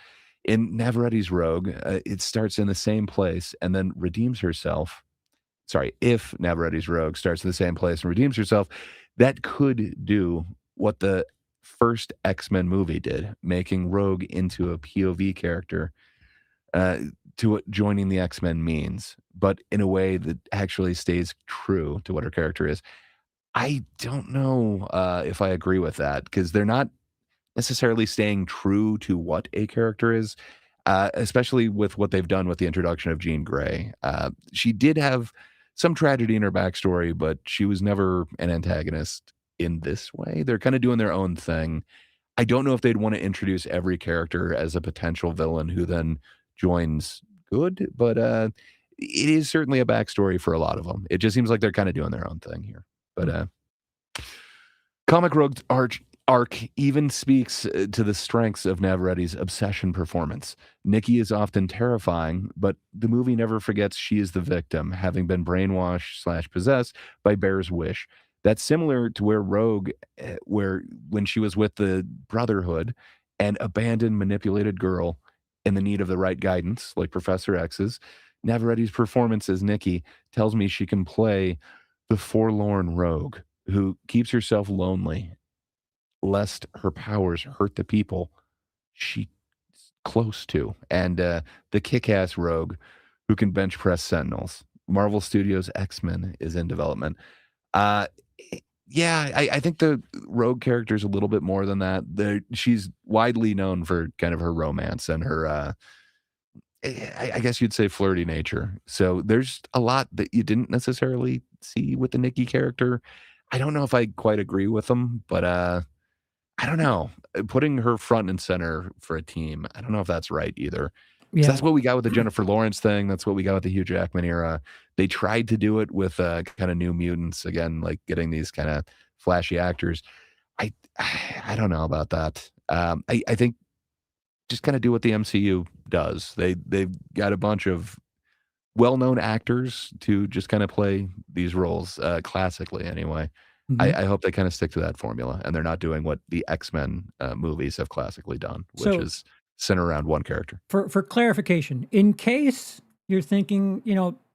In Navarrette's Rogue, it starts in the same place and then redeems herself. Sorry, if Navarrette's Rogue starts in the same place and redeems herself, that could do what the first X-Men movie did, making Rogue into a POV character uh, to what joining the X-Men means, but in a way that actually stays true to what her character is. I don't know if I agree with that because they're not necessarily staying true to what a character is, especially with what they've done with the introduction of Jean Grey. She did have some tragedy in her backstory, but she was never an antagonist in this way. They're kind of doing their own thing. I don't know if they'd want to introduce every character as a potential villain who then joins good, but it is certainly a backstory for a lot of them. It just seems like they're kind of doing their own thing here. But Hmm. Comic Rogue arc even speaks to the strengths of Navarrette's obsession performance. Nikki is often terrifying, but the movie never forgets she is the victim, having been brainwashed slash possessed by Bear's wish. That's similar to where Rogue, where when she was with the Brotherhood, an abandoned, manipulated girl in the need of the right guidance, like Professor X's, Navarrette's performance as Nikki tells me she can play the forlorn rogue who keeps herself lonely lest her powers hurt the people she's close to, and the kick-ass rogue who can bench press sentinels. Marvel Studios X-Men is in development. Uh, yeah, I think the rogue character is a little bit more than that. She's widely known for kind of her romance and her, I guess you'd say flirty nature. So there's a lot that you didn't necessarily see with the Nikki character. I don't know if I quite agree with them, but I don't know. Putting her front and center for a team, I don't know if that's right either. Because Yeah. that's what we got with the Jennifer Lawrence thing. That's what we got with the Hugh Jackman era. They tried to do it with kind of New Mutants again, like getting these kind of flashy actors. I I don't know about that. I think just kind of do what the MCU does. They've got a bunch of well-known actors to just kind of play these roles classically anyway. Hmm. I hope they kind of stick to that formula and they're not doing what the X-Men movies have classically done, which So is center around one character. for clarification, in case you're thinking,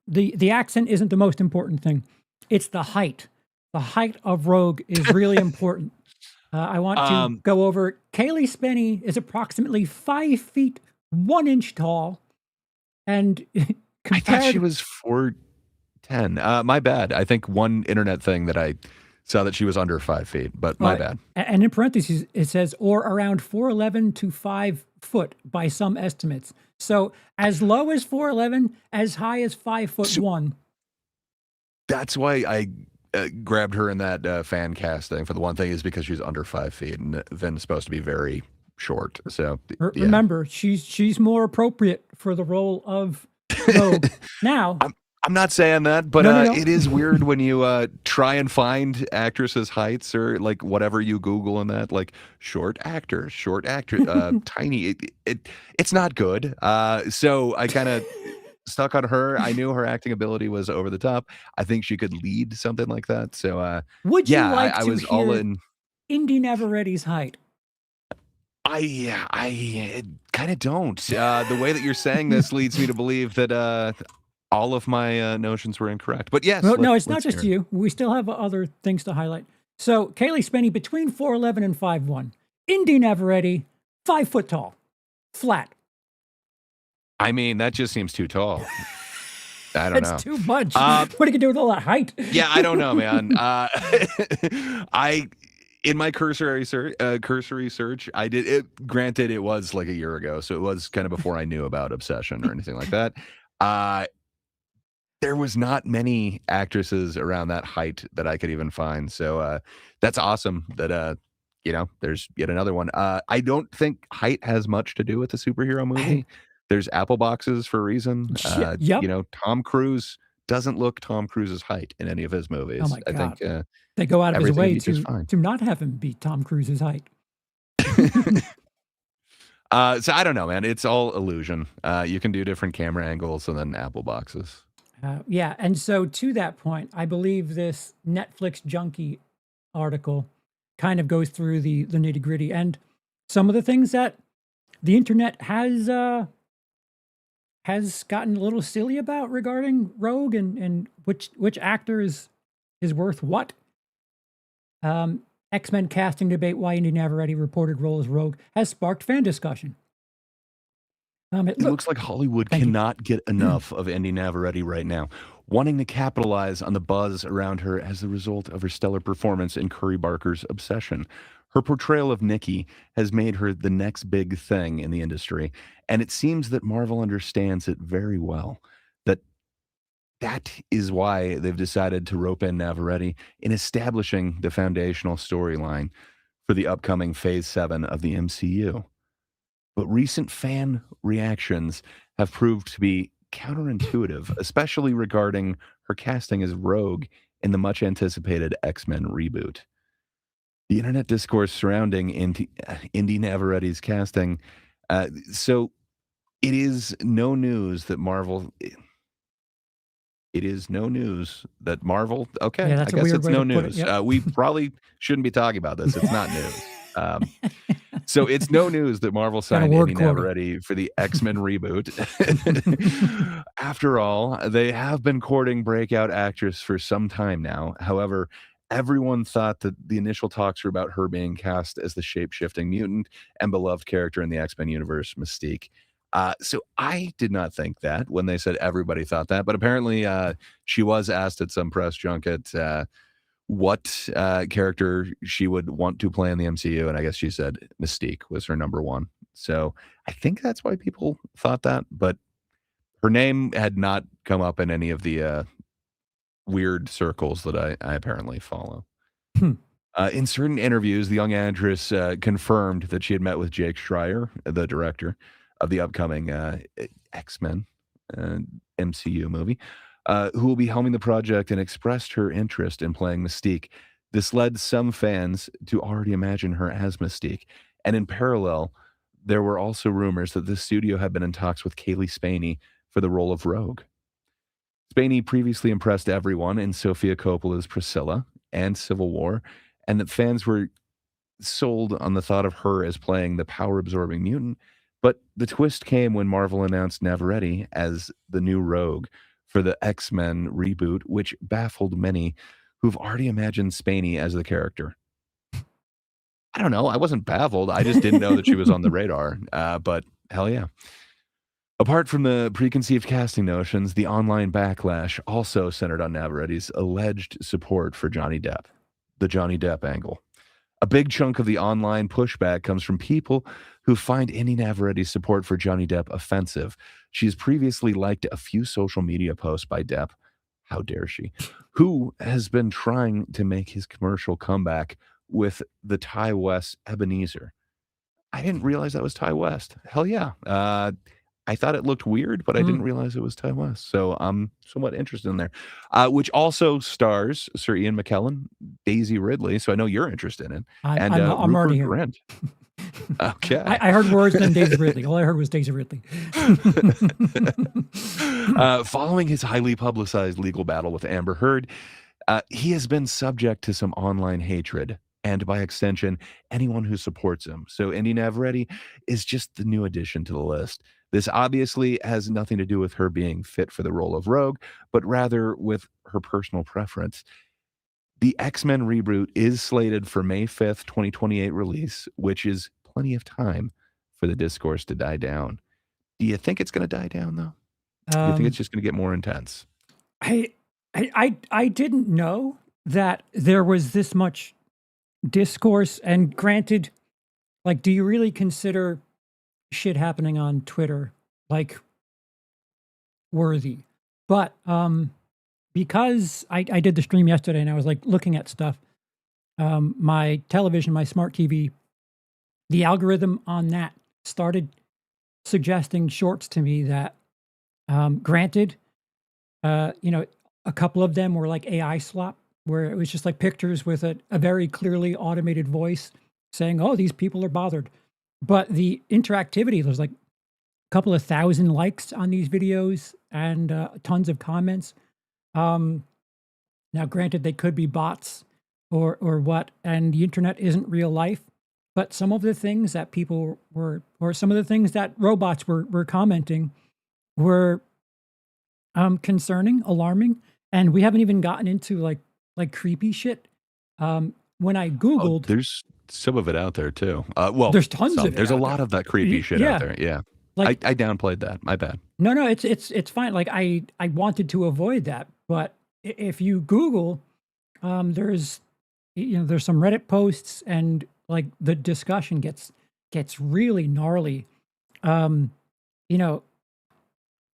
the accent isn't the most important thing, it's the height. The height of Rogue is really important. I want to Um, go over. Cailee Spaeny is approximately 5 feet 1 inch tall, and I thought she compared, was 4'10". My bad. I think one internet thing that I saw that she was under 5 feet, but my bad. and in parentheses it says or around 4'11" to 5 foot by some estimates. So as low as 4'11", as high as 5 foot So one. that's why I grabbed her in that fan casting for the one thing is because she's under 5 feet and then supposed to be very short. So yeah. Remember, she's more appropriate for the role of Rogue. Now, I'm not saying that, but no, no, no. it is weird when you try and find actresses' heights or like whatever you Google on that, like short actor, tiny. It's not good. So I kind of stuck on her. I knew her acting ability was over the top. I think she could lead something like that. So Would you yeah, like I to was all hear in. Inde Navarrette's height? I kind of don't. The way that you're saying this leads me to believe that all of my notions were incorrect. But yes, Well, no, it's not let's hear just it. you. We still have other things to highlight. So Cailee Spaeny between 4'11" and 5'1". Inde Navarrette, 5 foot tall, flat. I mean, that just seems too tall. I don't That's know. too much. Uh, What are you gonna do with all that height? yeah, I don't know, man. I in my cursory search, I did it. Granted, it was like a year ago, so it was kind of before I knew about obsession or anything like that. Uh, there was not many actresses around that height that I could even find. So that's awesome that there's yet another one. I don't think height has much to do with the superhero movie. There's apple boxes for a reason. Yep. Tom Cruise doesn't look Tom Cruise's height in any of his Oh movies. my I think God. They go out of his everything would way be just to fine. not have him be Tom Cruise's height. So I don't know, man. It's all illusion. You can do different camera angles and then apple boxes. Yeah, and so to that point, I believe this Netflix junkie article kind of goes through the nitty gritty and some of the things that the internet has gotten a little silly about regarding Rogue and which actor is worth what. X-Men casting debate: why Inde Navarrette reported role as Rogue has sparked fan discussion. It looks like Hollywood cannot get enough of Inde Navarrette right now, wanting to capitalize on the buzz around her as the result of her stellar performance in Curry Barker's Obsession. Her portrayal of Nikki has made her the next big thing in the industry, and it seems that Marvel understands it very well. That is why they've decided to rope in Navarrete in establishing the foundational storyline for the upcoming Phase 7 of the MCU. But recent fan reactions have proved to be counterintuitive, especially regarding her casting as Rogue in the much anticipated X-Men reboot. The internet discourse surrounding Inde Navarrette's casting. So it is no news that Marvel. It is no news that Marvel. Okay, Yeah, that's I a guess weird it's way no to put it, news. yep. We probably shouldn't be talking about this. It's not news. So it's no news that Marvel signed word Inde quota. Navarrete for the X-Men reboot. After all, they have been courting breakout actress for some time now. However, everyone thought that the initial talks were about her being cast as the shape-shifting mutant and beloved character in the X-Men universe, Mystique. So I did not think that when they said everybody thought that, but apparently she was asked at some press junket what character she would want to play in the MCU, and I guess she said Mystique was her number one. So I think that's why people thought that, but her name had not come up in any of the weird circles that I apparently follow. In certain interviews, the young actress confirmed that she had met with Jake Schreier, the director of the upcoming X-Men MCU movie, who will be helming the project, and expressed her interest in playing Mystique. This led some fans to already imagine her as Mystique. And in parallel, there were also rumors that the studio had been in talks with Cailee Spaeny for the role of Rogue. Spaeny previously impressed everyone in Sofia Coppola's Priscilla and Civil War, and that fans were sold on the thought of her as playing the power-absorbing mutant. But the twist came when Marvel announced Navarrete as the new Rogue for the X-Men reboot, which baffled many who've already imagined Spaeny as the character. I don't know. I wasn't baffled. I just didn't know that she was on the radar. But hell yeah. Apart from the preconceived casting notions, the online backlash also centered on Navarrete's alleged support for Johnny Depp, the Johnny Depp angle. A big chunk of the online pushback comes from people who find Inde Navarrete's support for Johnny Depp offensive. She's previously liked a few social media posts by Depp, how dare she, who has been trying to make his commercial comeback with the Ty West Ebenezer. I didn't realize that was Ty West. Hell yeah. I thought it looked weird, but I didn't realize it was Ty West. So I'm somewhat interested in there. Which also stars Sir Ian McKellen, Daisy Ridley. So I know you're interested in. And I'm already Rupert here. Grint. Okay. I heard words than Daisy Ridley. All I heard was Daisy Ridley. Following his highly publicized legal battle with Amber Heard, he has been subject to some online hatred, and by extension, anyone who supports him. So Inde Navarrete is just the new addition to the list. This obviously has nothing to do with her being fit for the role of Rogue, but rather with her personal preference. The X-Men reboot is slated for May 5th, 2028 release, which is plenty of time for the discourse to die down. Do you think it's going to die down, though? Do you think it's just going to get more intense? I didn't know that there was this much discourse, and granted, like, do you really consider shit happening on Twitter like worthy? But because I did the stream yesterday and I was like looking at stuff, my television, my smart TV, the algorithm on that started suggesting shorts to me that, granted, you know, a couple of them were like AI slop, where it was just like pictures with a very clearly automated voice saying, "Oh, these people are bothered." But the interactivity, there's like a couple of thousand likes on these videos and tons of comments. Um, Now, granted, they could be bots or what, and the internet isn't real life. But some of the things that people were, or some of the things that robots were commenting, were concerning, alarming, and we haven't even gotten into like creepy shit. When I Oh, Googled, there's some of it out there too. Well, there's tons some. of it There's a out lot there. of that creepy shit out Yeah, there. Yeah. I like downplayed that. My bad. no, no, it's fine. Like I wanted to avoid that, but if you Google, there's there's some Reddit posts and like the discussion gets really gnarly. Um, you know,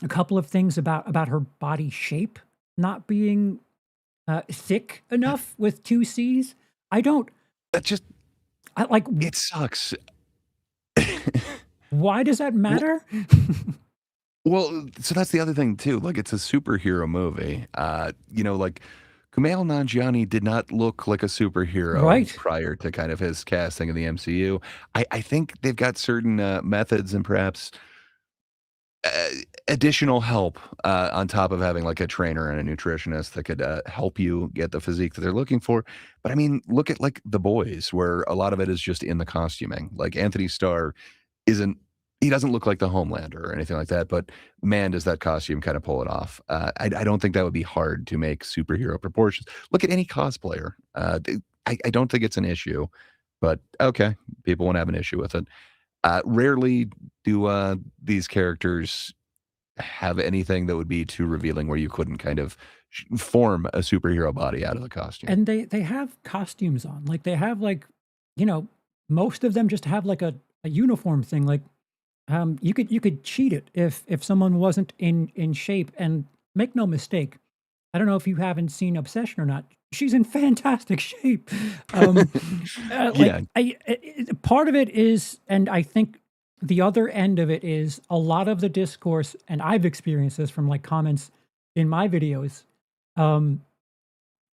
a couple of things about her body shape not being thick enough with two C's. I don't. That just I like. it sucks. Why does that Well, matter? well, so that's the other thing too. Like it's a superhero movie. Like Kumail Nanjiani did not look like a superhero Right. prior to kind of his casting in the MCU. I think they've got certain methods and perhaps uh, additional help on top of having like a trainer and a nutritionist that could help you get the physique that they're looking for. But I mean, look at like The Boys, where a lot of it is just in the costuming. Like Anthony Starr isn't. He doesn't look like the Homelander or anything like that, but man, does that costume kind of pull it off. I don't think that would be hard to make superhero proportions. Look at any cosplayer. I don't think it's an issue, but okay, people won't have an issue with it. Rarely do these characters have anything that would be too revealing where you couldn't kind of form a superhero body out of the costume. And they have costumes on. Like they have like, you know, most of them just have like a uniform thing. Like you could cheat it if someone wasn't in shape. And make no mistake, I don't know if you haven't seen Obsession or not. She's in fantastic shape. Um, Yeah, Part of it is, and I think the other end of it is a lot of the discourse, and I've experienced this from like comments in my videos. Um,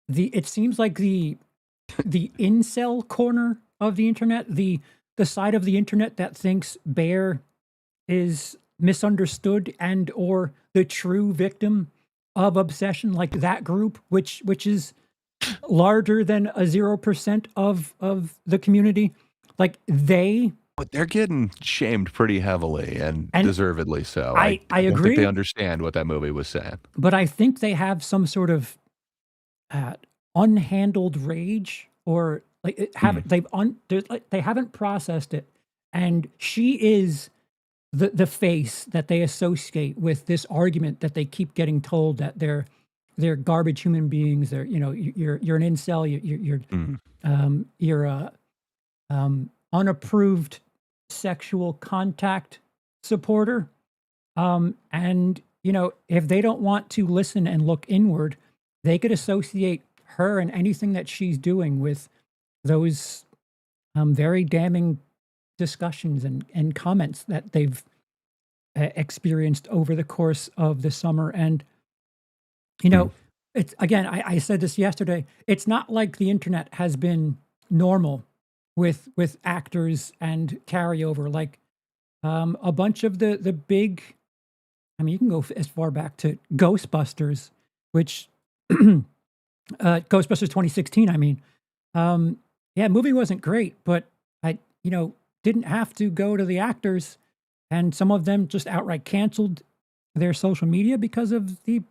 it seems like the incel corner of the internet, the side of the internet that thinks Bear is misunderstood and or the true victim of obsession, like that group, which is larger than a 0% of the community. Like they but they're getting shamed pretty heavily and and deservedly so. I I don't think they agree, understand what that movie was saying. but I think they have some sort of uh, unhandled rage or like it Mm. haven't like they haven't processed it, and she is the face that they associate with this argument that they keep getting told that they're garbage human beings. They're you're an incel. Mm. You're a unapproved sexual contact supporter. And if they don't want to listen and look inward, they could associate her and anything that she's doing with those very damning discussions and comments that they've experienced over the course of the summer. And you Mm. know, it's again, I said this yesterday. It's not like the internet has been normal with actors and carryover. Like a bunch of the big. I mean, you can go as far back to Ghostbusters, which Ghostbusters 2016. I mean, yeah, movie wasn't great, but I didn't have to go to the actors, and some of them just outright canceled their social media because of the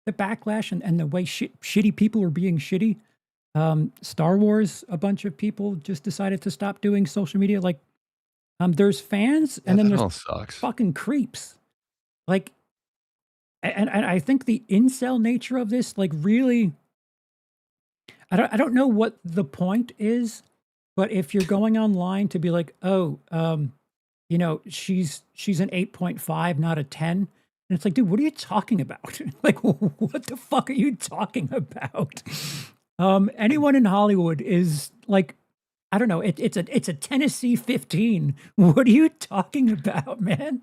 backlash and the way shitty people were being shitty. Star Wars, a bunch of people just decided to stop doing social media. Like, there's fans, Yeah, and then that there's all sucks. fucking creeps. Like, and I think the incel nature of this, like, really, I don't know what the point is, but if you're going online to be like, oh, she's an 8.5, not a 10. And it's like, dude, what are you talking about? Like, what the fuck are you talking about? Anyone in Hollywood is like, I don't know. It's a Tennessee 15. What are you talking about, man?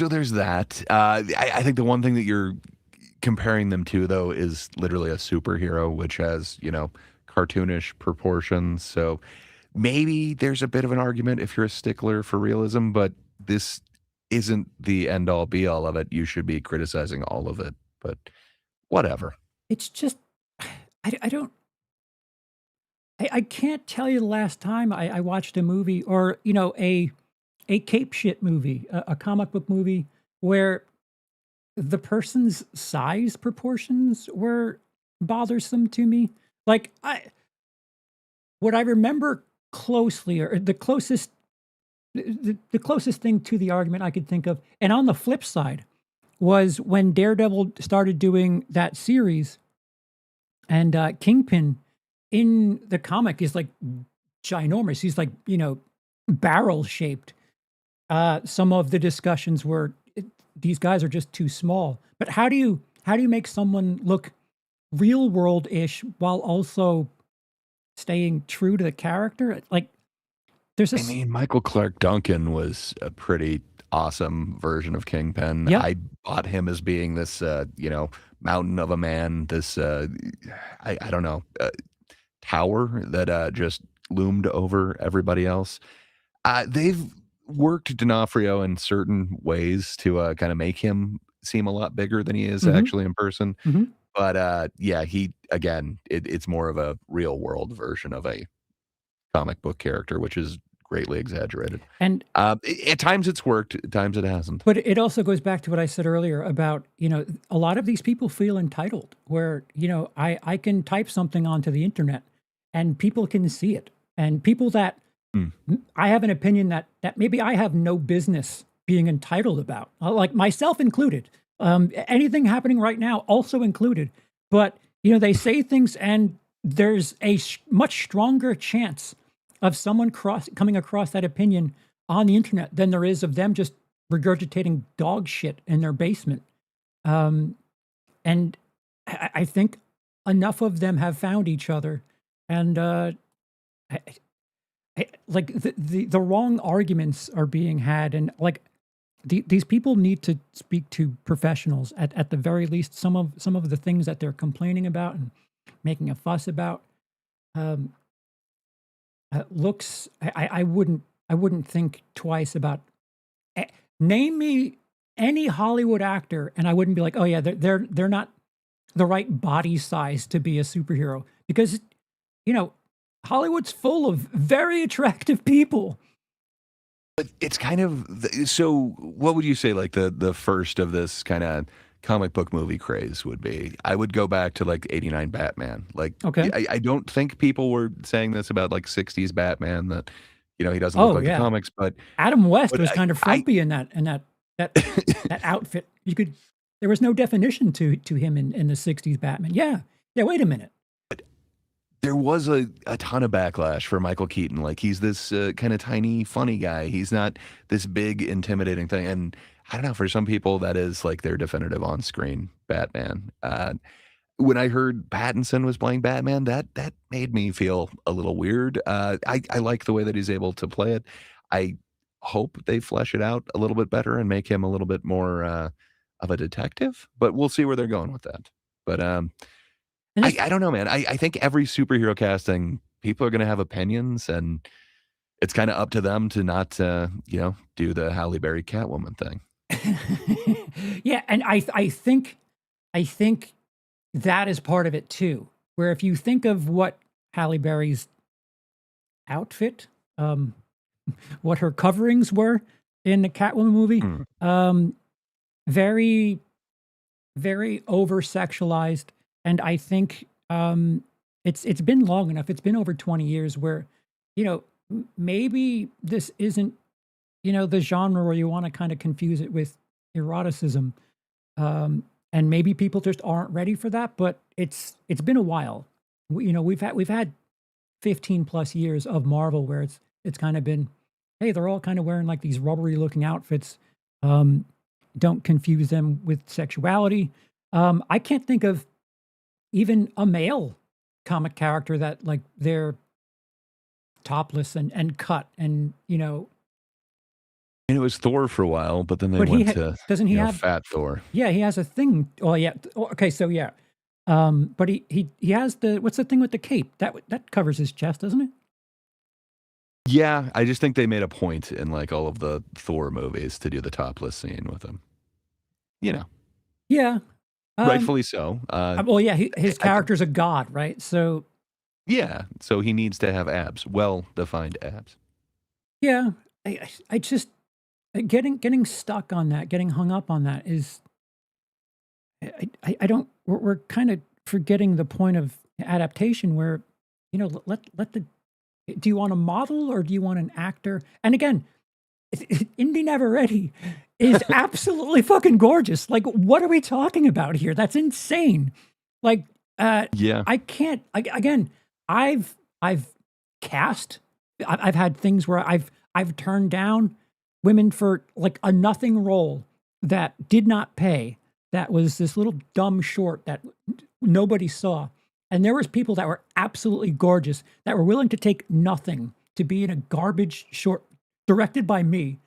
So there's that. I think the one thing that you're comparing them to, though, is literally a superhero, which has, cartoonish proportions. So maybe there's a bit of an argument if you're a stickler for realism, but this isn't the end all be all of it. You should be criticizing all of it, but whatever. It's just, I don't, I can't tell you the last time I watched a movie or, a cape shit movie, a comic book movie where the person's size proportions were bothersome to me. Like what I remember closely, or the closest thing to the argument I could think of, and on the flip side, was when Daredevil started doing that series, and Kingpin in the comic is like ginormous. He's like barrel shaped. Some of the discussions were these guys are just too small. But how do you make someone look real world ish while also staying true to the character? Like there's I mean, Michael Clark Duncan was a pretty awesome version of Kingpin. yep. I bought him as being this, mountain of a man, this, I don't know, tower that just loomed over everybody else. They've worked D'Onofrio in certain ways to kind of make him seem a lot bigger than he is Hmm. actually in person. Hmm. But yeah, he again, it's more of a real world version of a comic book character, which is greatly exaggerated. And At times it's worked, at times it hasn't. but it also goes back to what I said earlier about, a lot of these people feel entitled where, I can type something onto the internet and people can see it. And people that Mm. I have an opinion that maybe I have no business being entitled about, like myself included. Anything happening right now also included. But, they say things and there's a much stronger chance of someone coming across that opinion on the internet than there is of them just regurgitating dog shit in their basement. Um, and I think enough of them have found each other, and I, like the wrong arguments are being had, and like these people need to speak to professionals at the very least. Some of the things that they're complaining about and making a fuss about. Um, looks I wouldn't think twice about a name me any Hollywood actor, and I wouldn't be like, "Oh, yeah, they're not the right body size to be a superhero," because, you know, Hollywood's full of very attractive people. It's kind of so what would you say, like, the first of this kinda comic book movie craze would be? I would go back to, like, '89 Batman. Like, Okay. I don't think people were saying this about, like, '60s Batman that, he doesn't look Oh, like the yeah. comics, but Adam West but was kind of I frumpy in that that outfit. There was no definition to him in the '60s Batman. Yeah. Yeah, wait a minute. there was a ton of backlash for Michael Keaton. Like, he's this, kinda tiny, funny guy. He's not this big, intimidating thing, and I don't know, for some people, that is, like, their definitive on-screen Batman. When I heard Pattinson was playing Batman, that made me feel a little weird. I like the way that he's able to play it. I hope they flesh it out a little bit better and make him a little bit more, of a detective, but we'll see where they're going with that. But, And I that's I don't know, man. I think every superhero casting, people are gonna have opinions, and it's kinda up to them to not, do the Halle Berry Catwoman thing. yeah, and I think that is part of it too. Where if you think of what Halle Berry's outfit, um, what her coverings were in the Catwoman movie, Mm. um, very, very over sexualized, and I think it's been long enough. It's been over 20 years where maybe this isn't the genre where you want to kind of confuse it with eroticism. And maybe people just aren't ready for that. But it's been a while. We've had 15 plus years of Marvel where it's kind of been, hey, they're all kind of wearing like these rubbery looking outfits. Um, don't confuse them with sexuality. I can't think of even a male comic character that like they're topless and cut and And it was Thor for a while, but then they but went to, doesn't he have Fat Thor. yeah, he has a thing. Oh yeah. Okay, so yeah. But he has the what's the thing with the cape? That covers his chest, doesn't it? Yeah, I just think they made a point in like all of the Thor movies to do the topless scene with him. You know, Yeah. Um rightfully so. well yeah, his I could, character's a god, right? So yeah, so he needs to have abs, well defined abs. yeah, I just getting stuck on that, getting hung up on that is I don't we're kind of forgetting the point of adaptation where let the do you want a model or do you want an actor? And again, Inde Navarrete is absolutely fucking gorgeous. Like, what are we talking about here? That's insane. Like, Yeah. I can't. Again, I've cast. I've had things where I've turned down women for like a nothing role that did not pay. That was this little dumb short that nobody saw. And there was people that were absolutely gorgeous that were willing to take nothing to be in a garbage short directed by me.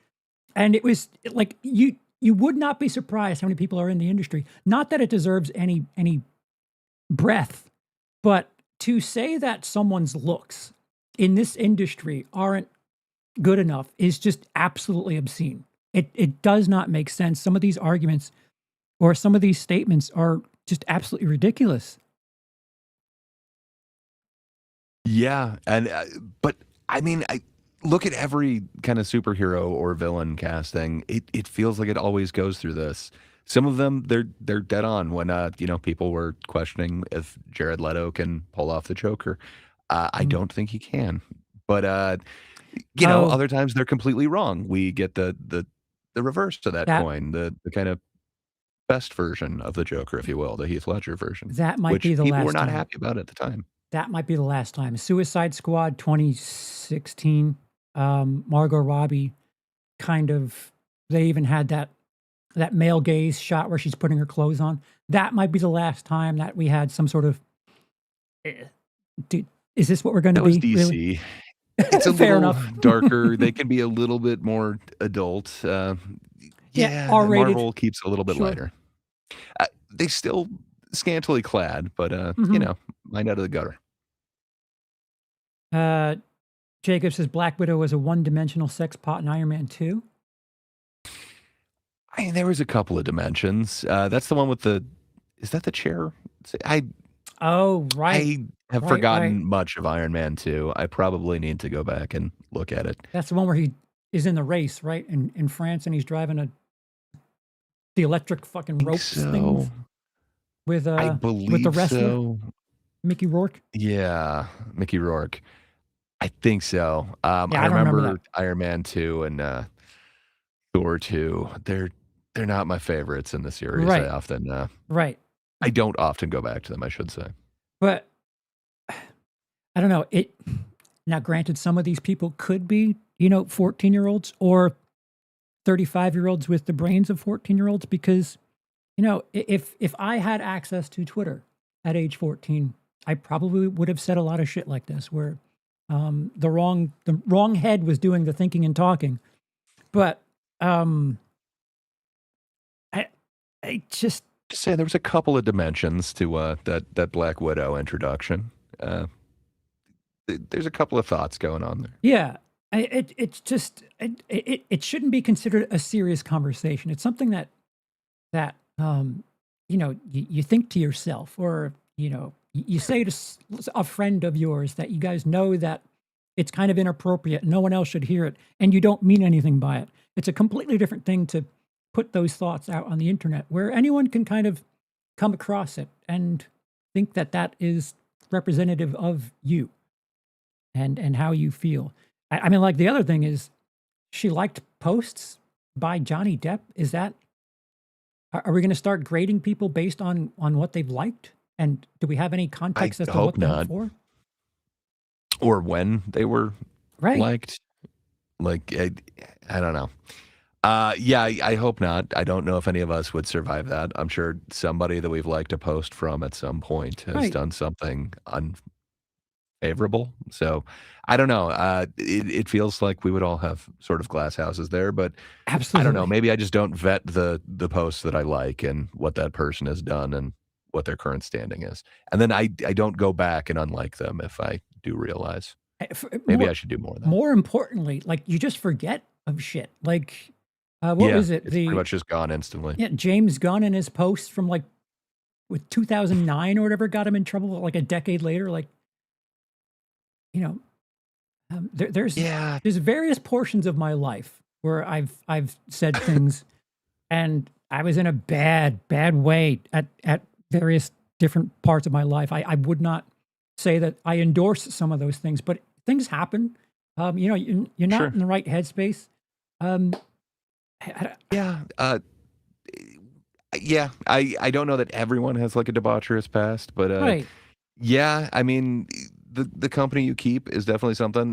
And it was like you would not be surprised how many people are in the industry. Not that it deserves any breath, but to say that someone's looks in this industry aren't good enough is just absolutely obscene. It does not make sense. Some of these arguments or some of these statements are just absolutely ridiculous. Yeah, and but I mean, I look at every kind of superhero or villain casting. It feels like it always goes through this. Some of them they're dead on when people were questioning if Jared Leto can pull off the Joker. I Mm. don't think he can, but Oh, other times they're completely wrong. We get the reverse to that that coin, the kind of best version of the Joker, if you will, the Heath Ledger version, that might which be the people were last not time. happy about at the time. That might be the last time. Suicide Squad 2016, Margot Robbie kind of they even had that male gaze shot where she's putting her clothes on. That might be the last time that we had some sort of eh, dude, is this what we're gonna That was be? Really? DC. It's a Fair little enough. darker. They can be a little bit more adult. Yeah, Yeah, R-rated. Marvel keeps a little bit Sure. lighter. They still scantily clad, but Mhm. mind out of the gutter. Uh, Jacob says Black Widow was a one-dimensional sex pot in Iron Man 2. I mean, there was a couple of dimensions. That's the one with the. Is that the chair? I Oh, right. I have Right, right. forgotten much of Iron Man 2. I probably need to go back and look at it. That's the one where he is in the race, right? In France, and he's driving the electric I fucking think ropes so. things with I with the believe wrestler, so. Mickey Rourke. Yeah, Mickey Rourke. I think so. Yeah, I I don't remember remember that. Iron Man 2 and Thor 2. They're not my favorites in the series. Right, right. I don't often go back to them, I should say. But I don't know. It now granted some of these people could be, 14-year-olds or 35-year-olds with the brains of 14-year-olds because, if I had access to Twitter at age 14, I probably would have said a lot of shit like this where the wrong head was doing the thinking and talking. But um I I just Just saying there was a couple of dimensions to that Black Widow introduction. Uh, there's a couple of thoughts going on there. yeah, it's just it shouldn't be considered a serious conversation. It's something that you think to yourself or you say to a friend of yours that you guys know that it's kind of inappropriate, no one else should hear it, and you don't mean anything by it. It's a completely different thing to put those thoughts out on the internet where anyone can kind of come across it and think that that is representative of you and how you feel. I mean, like the other thing is she liked posts by Johnny Depp. Is that are we going to start grading people based on what they've liked? And do we have any I context as to hope what they're not. for? Or when they were Right. liked. Like I don't know. Yeah, I hope not. I don't know if any of us would survive that. I'm sure somebody that we've liked a post from at some point has Right. done something unfavorable. So I don't know. It feels like we would all have sort of glass houses there, but I don't know. Absolutely. Maybe I just don't vet the posts that I like and what that person has done and what their current standing is. And then I don't go back and unlike them if I do realize. Maybe I More should do more of that. more importantly, like, you just forget of shit. Like, what Yeah, was it? it's pretty The much just gone instantly. Yeah, James Gunn and his posts from, like, with 2009 or whatever got him in trouble, like, a decade later, like, you know, there's Yeah, various portions of my life where I've said things, and I was in a bad way at various different parts of my life. I would not say that I endorse some of those things, but things happen. You're not sure. in the right headspace. Um, I Yeah, yeah, I don't know that everyone has, like, a debaucherous past, but, right. yeah, I mean, the company you keep is definitely something.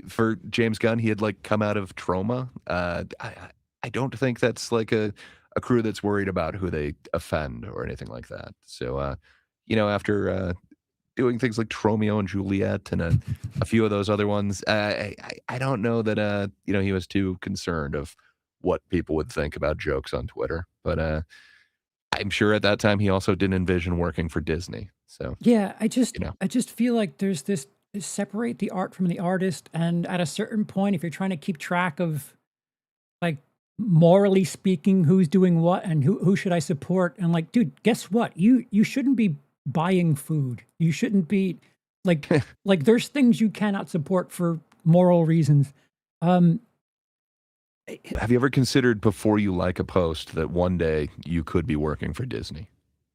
For James Gunn, he had, like, come out of trauma. I don't think that's, like, a crew that's worried about who they offend or anything like that. So, after, doing things like Tromeo and Juliet and a few of those other ones, I don't know that, he was too concerned of what people would think about jokes on Twitter, but, I'm sure at that time he also didn't envision working for Disney. So, Yeah, you know. I just feel like there's this separate the art from the artist, and at a certain point, if you're trying to keep track of, like, morally speaking, who's doing what and who should I support, and, like, dude, guess what? You shouldn't be buying food. You shouldn't be like there's things you cannot support for moral reasons. Um, eh, Have you ever considered before you like a post that one day you could be working for Disney?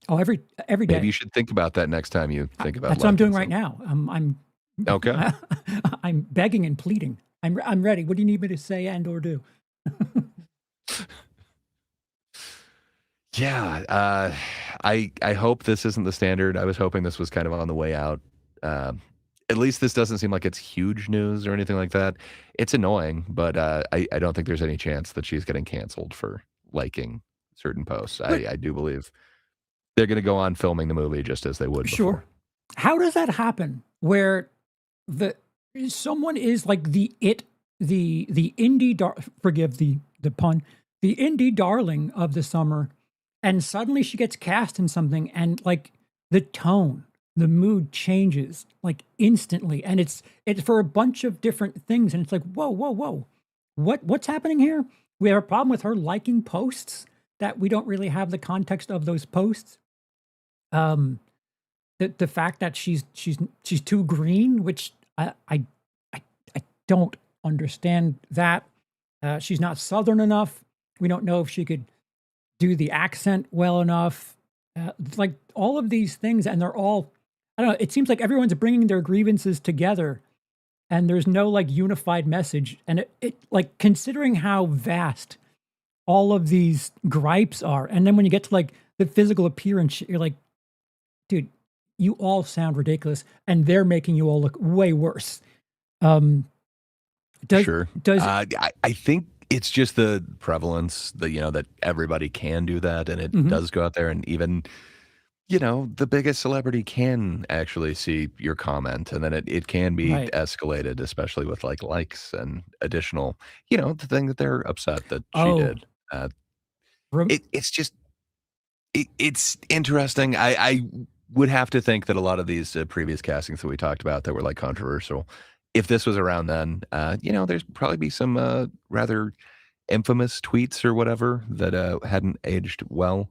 oh, every Maybe day. you should think about that next time you think about That's what I'm doing liking right something. now. Okay. I'm begging and pleading. I'm ready. What do you need me to say and or do? Yeah, I hope this isn't the standard. I was hoping this was kind of on the way out. Um, at least this doesn't seem like it's huge news or anything like that. It's annoying, but I don't think there's any chance that she's getting canceled for liking certain posts. But I do believe they're going to go on filming the movie just as they would sure. before. How does that happen where the someone is like the forgive the pun, the indie darling of the summer, and suddenly she gets cast in something, and, like, the tone, the mood changes, like, instantly, and it's for a bunch of different things, and it's like, "Whoa, whoa, whoa. What's happening here?" We have a problem with her liking posts that we don't really have the context of those posts. Um, the fact that she's too green, which I I don't understand that. She's not Southern enough. We don't know if she could do the accent well enough. Like, all of these things, and they're all, I don't know. It seems like everyone's bringing their grievances together, and there's no, like, unified message. And it like, considering how vast all of these gripes are, and then when you get to, like, the physical appearance, you're like, dude, you all sound ridiculous, and they're making you all look way worse. Um, does Sure. does I think it's just the prevalence that, that everybody can do that, and it Mhm. does go out there, and even, the biggest celebrity can actually see your comment, and then it can be Right. escalated, especially with, like, likes and additional, the thing that they're upset that she Oh, did. Uh, rem it's just it's interesting. I would have to think that a lot of these, previous castings that we talked about that were, like, controversial, if this was around then, there's probably be some, rather infamous tweets or whatever that, hadn't aged well.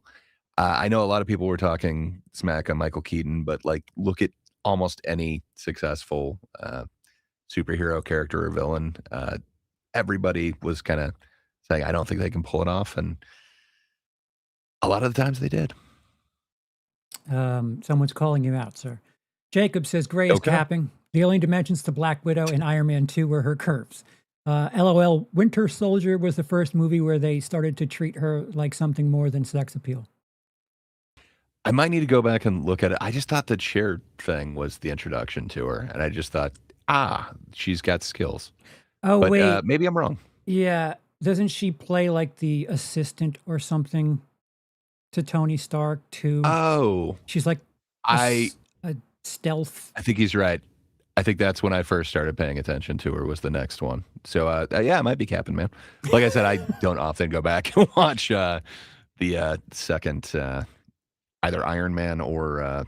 I know a lot of people were talking smack on Michael Keaton, but, like, look at almost any successful, superhero character or villain. Everybody was kinda saying, "I don't think they can pull it off," and a lot of the times they did. someone's calling you out, sir. Jacob says Gray is Okay. capping. The only dimensions to Black Widow in Iron Man 2 were her curves. LOL, Winter Soldier was the first movie where they started to treat her like something more than sex appeal. I might need to go back and look at it. I just thought the chair thing was the introduction to her, and I just thought, "Ah, she's got skills." Oh, But, wait. maybe I'm wrong. Yeah. doesn't she play like the assistant or something to Tony Stark too? Oh, She's like I a stealth. I think he's right. I think that's when I first started paying attention to her was the next one. So yeah, it might be Captain Man. Like I said, I don't often go back and watch the second either Iron Man or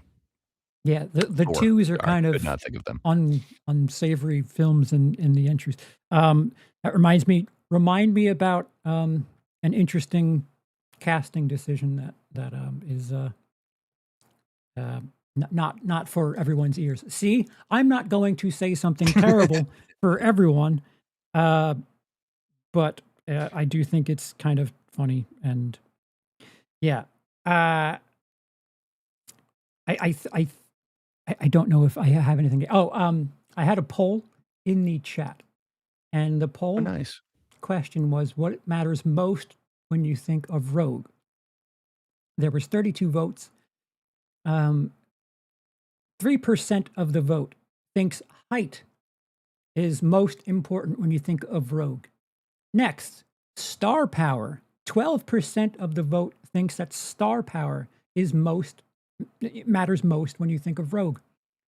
Yeah, the Thor. twos are Sorry, kind could of not think of them. unsavory films in the entries. That remind me about an interesting casting decision that is not for everyone's ears. See, I'm not going to say something terrible for everyone, uh, but I do think it's kind of funny and yeah. I I I don't know if I have anything. I had a poll in the chat, and the Oh, poll nice. question was, "What matters most when you think of Rogue?" There was 32 votes. 3% of the vote thinks height is most important when you think of Rogue. Next, star power. 12% of the vote thinks that star power is matters most when you think of Rogue.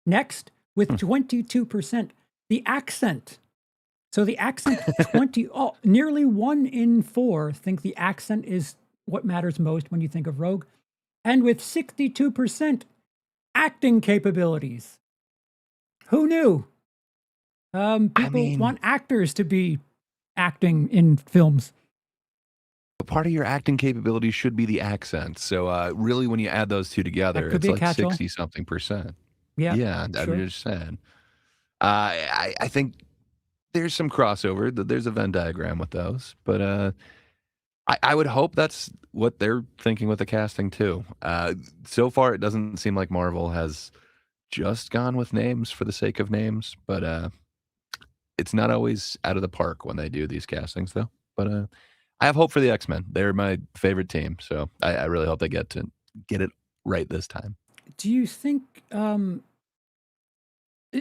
Next, with 22%, the accent. So the accent, nearly 1 in 4 think the accent is what matters most when you think of Rogue. And with 62%, acting capabilities. Who knew? I People mean, want actors to be acting in films. part of your acting capability should be the accent. So really, when you add those two That together, could it's be a like catch-all. 60 something percent. Yeah, Yeah, I'm sure. just saying. I think there's some crossover. There's a Venn diagram with those, but I would hope that's what they're thinking with the casting too. So far, it doesn't seem like Marvel has just gone with names for the sake of names, but it's not always out of the park when they do these castings, though. But I have hope for the X-Men. They're my favorite team, so I really hope they get it right this time. Do you think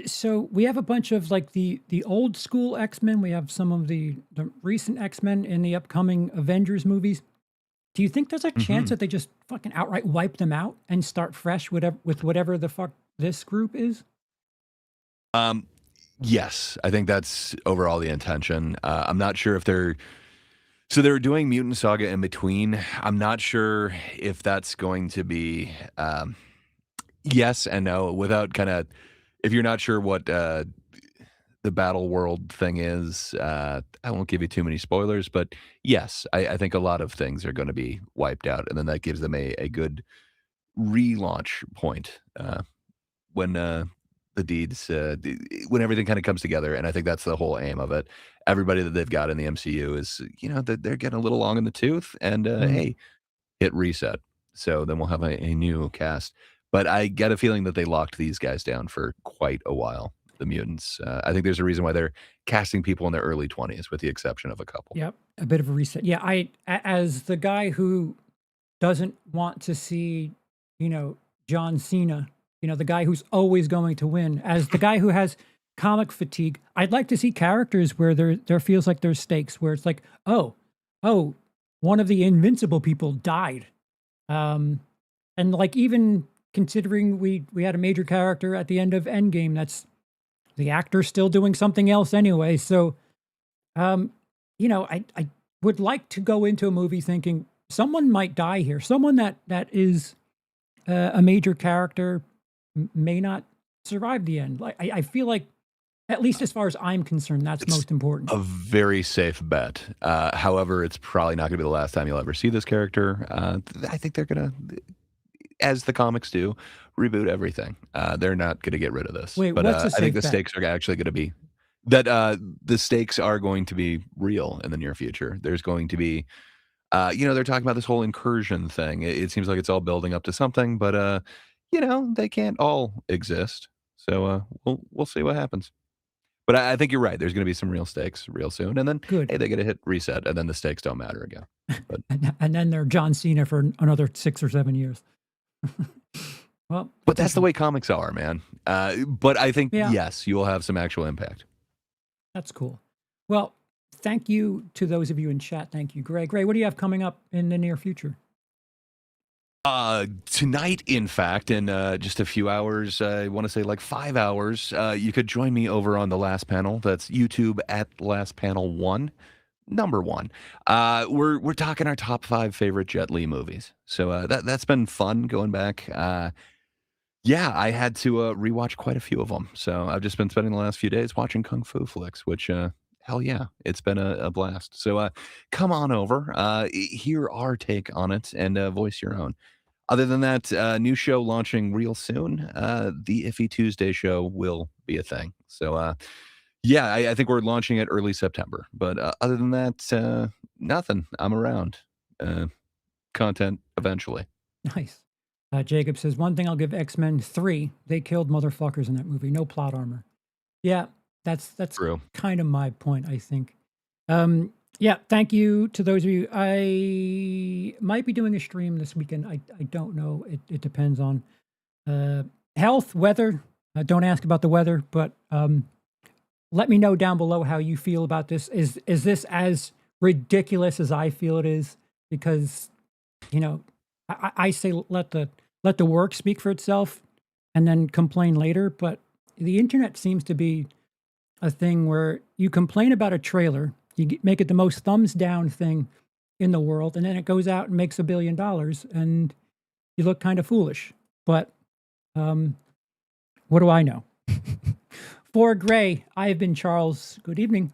so we have a bunch of like the old school X-Men, we have some of the recent X-Men in the upcoming Avengers movies. Do you think there's a chance Mhm. that they just fucking outright wipe them out and start fresh with whatever the fuck this group is? Um, yes, I think that's overall the intention. I'm not sure if they're doing Mutant Saga in between. I'm not sure if that's going to be yes and no without kind of if you're not sure what the battle world thing is. I won't give you too many spoilers, but yes, I think a lot of things are going to be wiped out, and then that gives them a good relaunch point when the deeds when everything kind of comes together. And I think that's the whole aim of it. Everybody that they've got in the MCU is they're getting a little long in the tooth, and Mm, hey, hit reset. So then we'll have a new cast. But I get a feeling that they locked these guys down for quite a while. The mutants. I think there's a reason why they're casting people in their early 20s, with the exception of a couple. yep, a bit of a reset. Yeah, as the guy who doesn't want to see, you know, John Cena, the guy who's always going to win, as the guy who has comic fatigue, I'd like to see characters where there feels like there's stakes, where it's like, oh, one of the invincible people died. Um, and like even considering we had a major character at the end of Endgame, that's the actor still doing something else anyway. So um, I would like to go into a movie thinking someone might die here. Someone that is a major character may not survive the end. Like I feel like, at least as far as I'm concerned, that's It's most important. a very safe bet. However, it's probably not going to be the last time you'll ever see this character. I think they're going to, as the comics do, reboot everything. They're not going to get rid of this. Wait, But what's a I think safe the bet? stakes are actually going to be that the stakes are going to be real in the near future. There's going to be, they're talking about this whole incursion thing. It seems like it's all building up to something, but they can't all exist. So we'll see what happens. But I think you're right. There's going to be some real stakes real soon, and then Good. hey, they get a hit reset, and then the stakes don't matter again. But And then they're John Cena for another 6 or 7 years. Well, that's the potentially. way comics are, man. But I think Yeah, yes, you will have some actual impact. that's cool. Well, thank you to those of you in chat. Thank you, Gray. Gray, what do you have coming up in the near future? Tonight, in fact, in just a few hours, I want to say like 5 hours, you could join me over on the last panel. That's YouTube at last panel one, number one. We're talking our top 5 favorite Jet Li movies. So that's been fun going back. Yeah, I had to rewatch quite a few of them. So I've just been spending the last few days watching kung fu flicks, which hell yeah, it's been a blast. So come on over, hear our take on it, and voice your own. Other than that, new show launching real soon. The Iffy Tuesday show will be a thing. So, yeah, I think we're launching it early September. But other than that, nothing. I'm around. Content eventually. Nice. Jacob says, one thing I'll give X-Men 3, they killed motherfuckers in that movie. No plot armor. Yeah, that's True. kind of my point, I think. Yeah, thank you to those of you. I might be doing a stream this weekend. I don't know. It depends on health, weather. Don't ask about the weather, but let me know down below how you feel about this. Is this as ridiculous as I feel it is? Because, you know, I say let the work speak for itself and then complain later. But the internet seems to be a thing where you complain about a trailer, make it the most thumbs down thing in the world, and then it goes out and makes $1 billion, and you look kind of foolish. But what do I know? For Gray, I have been Charles. Good evening.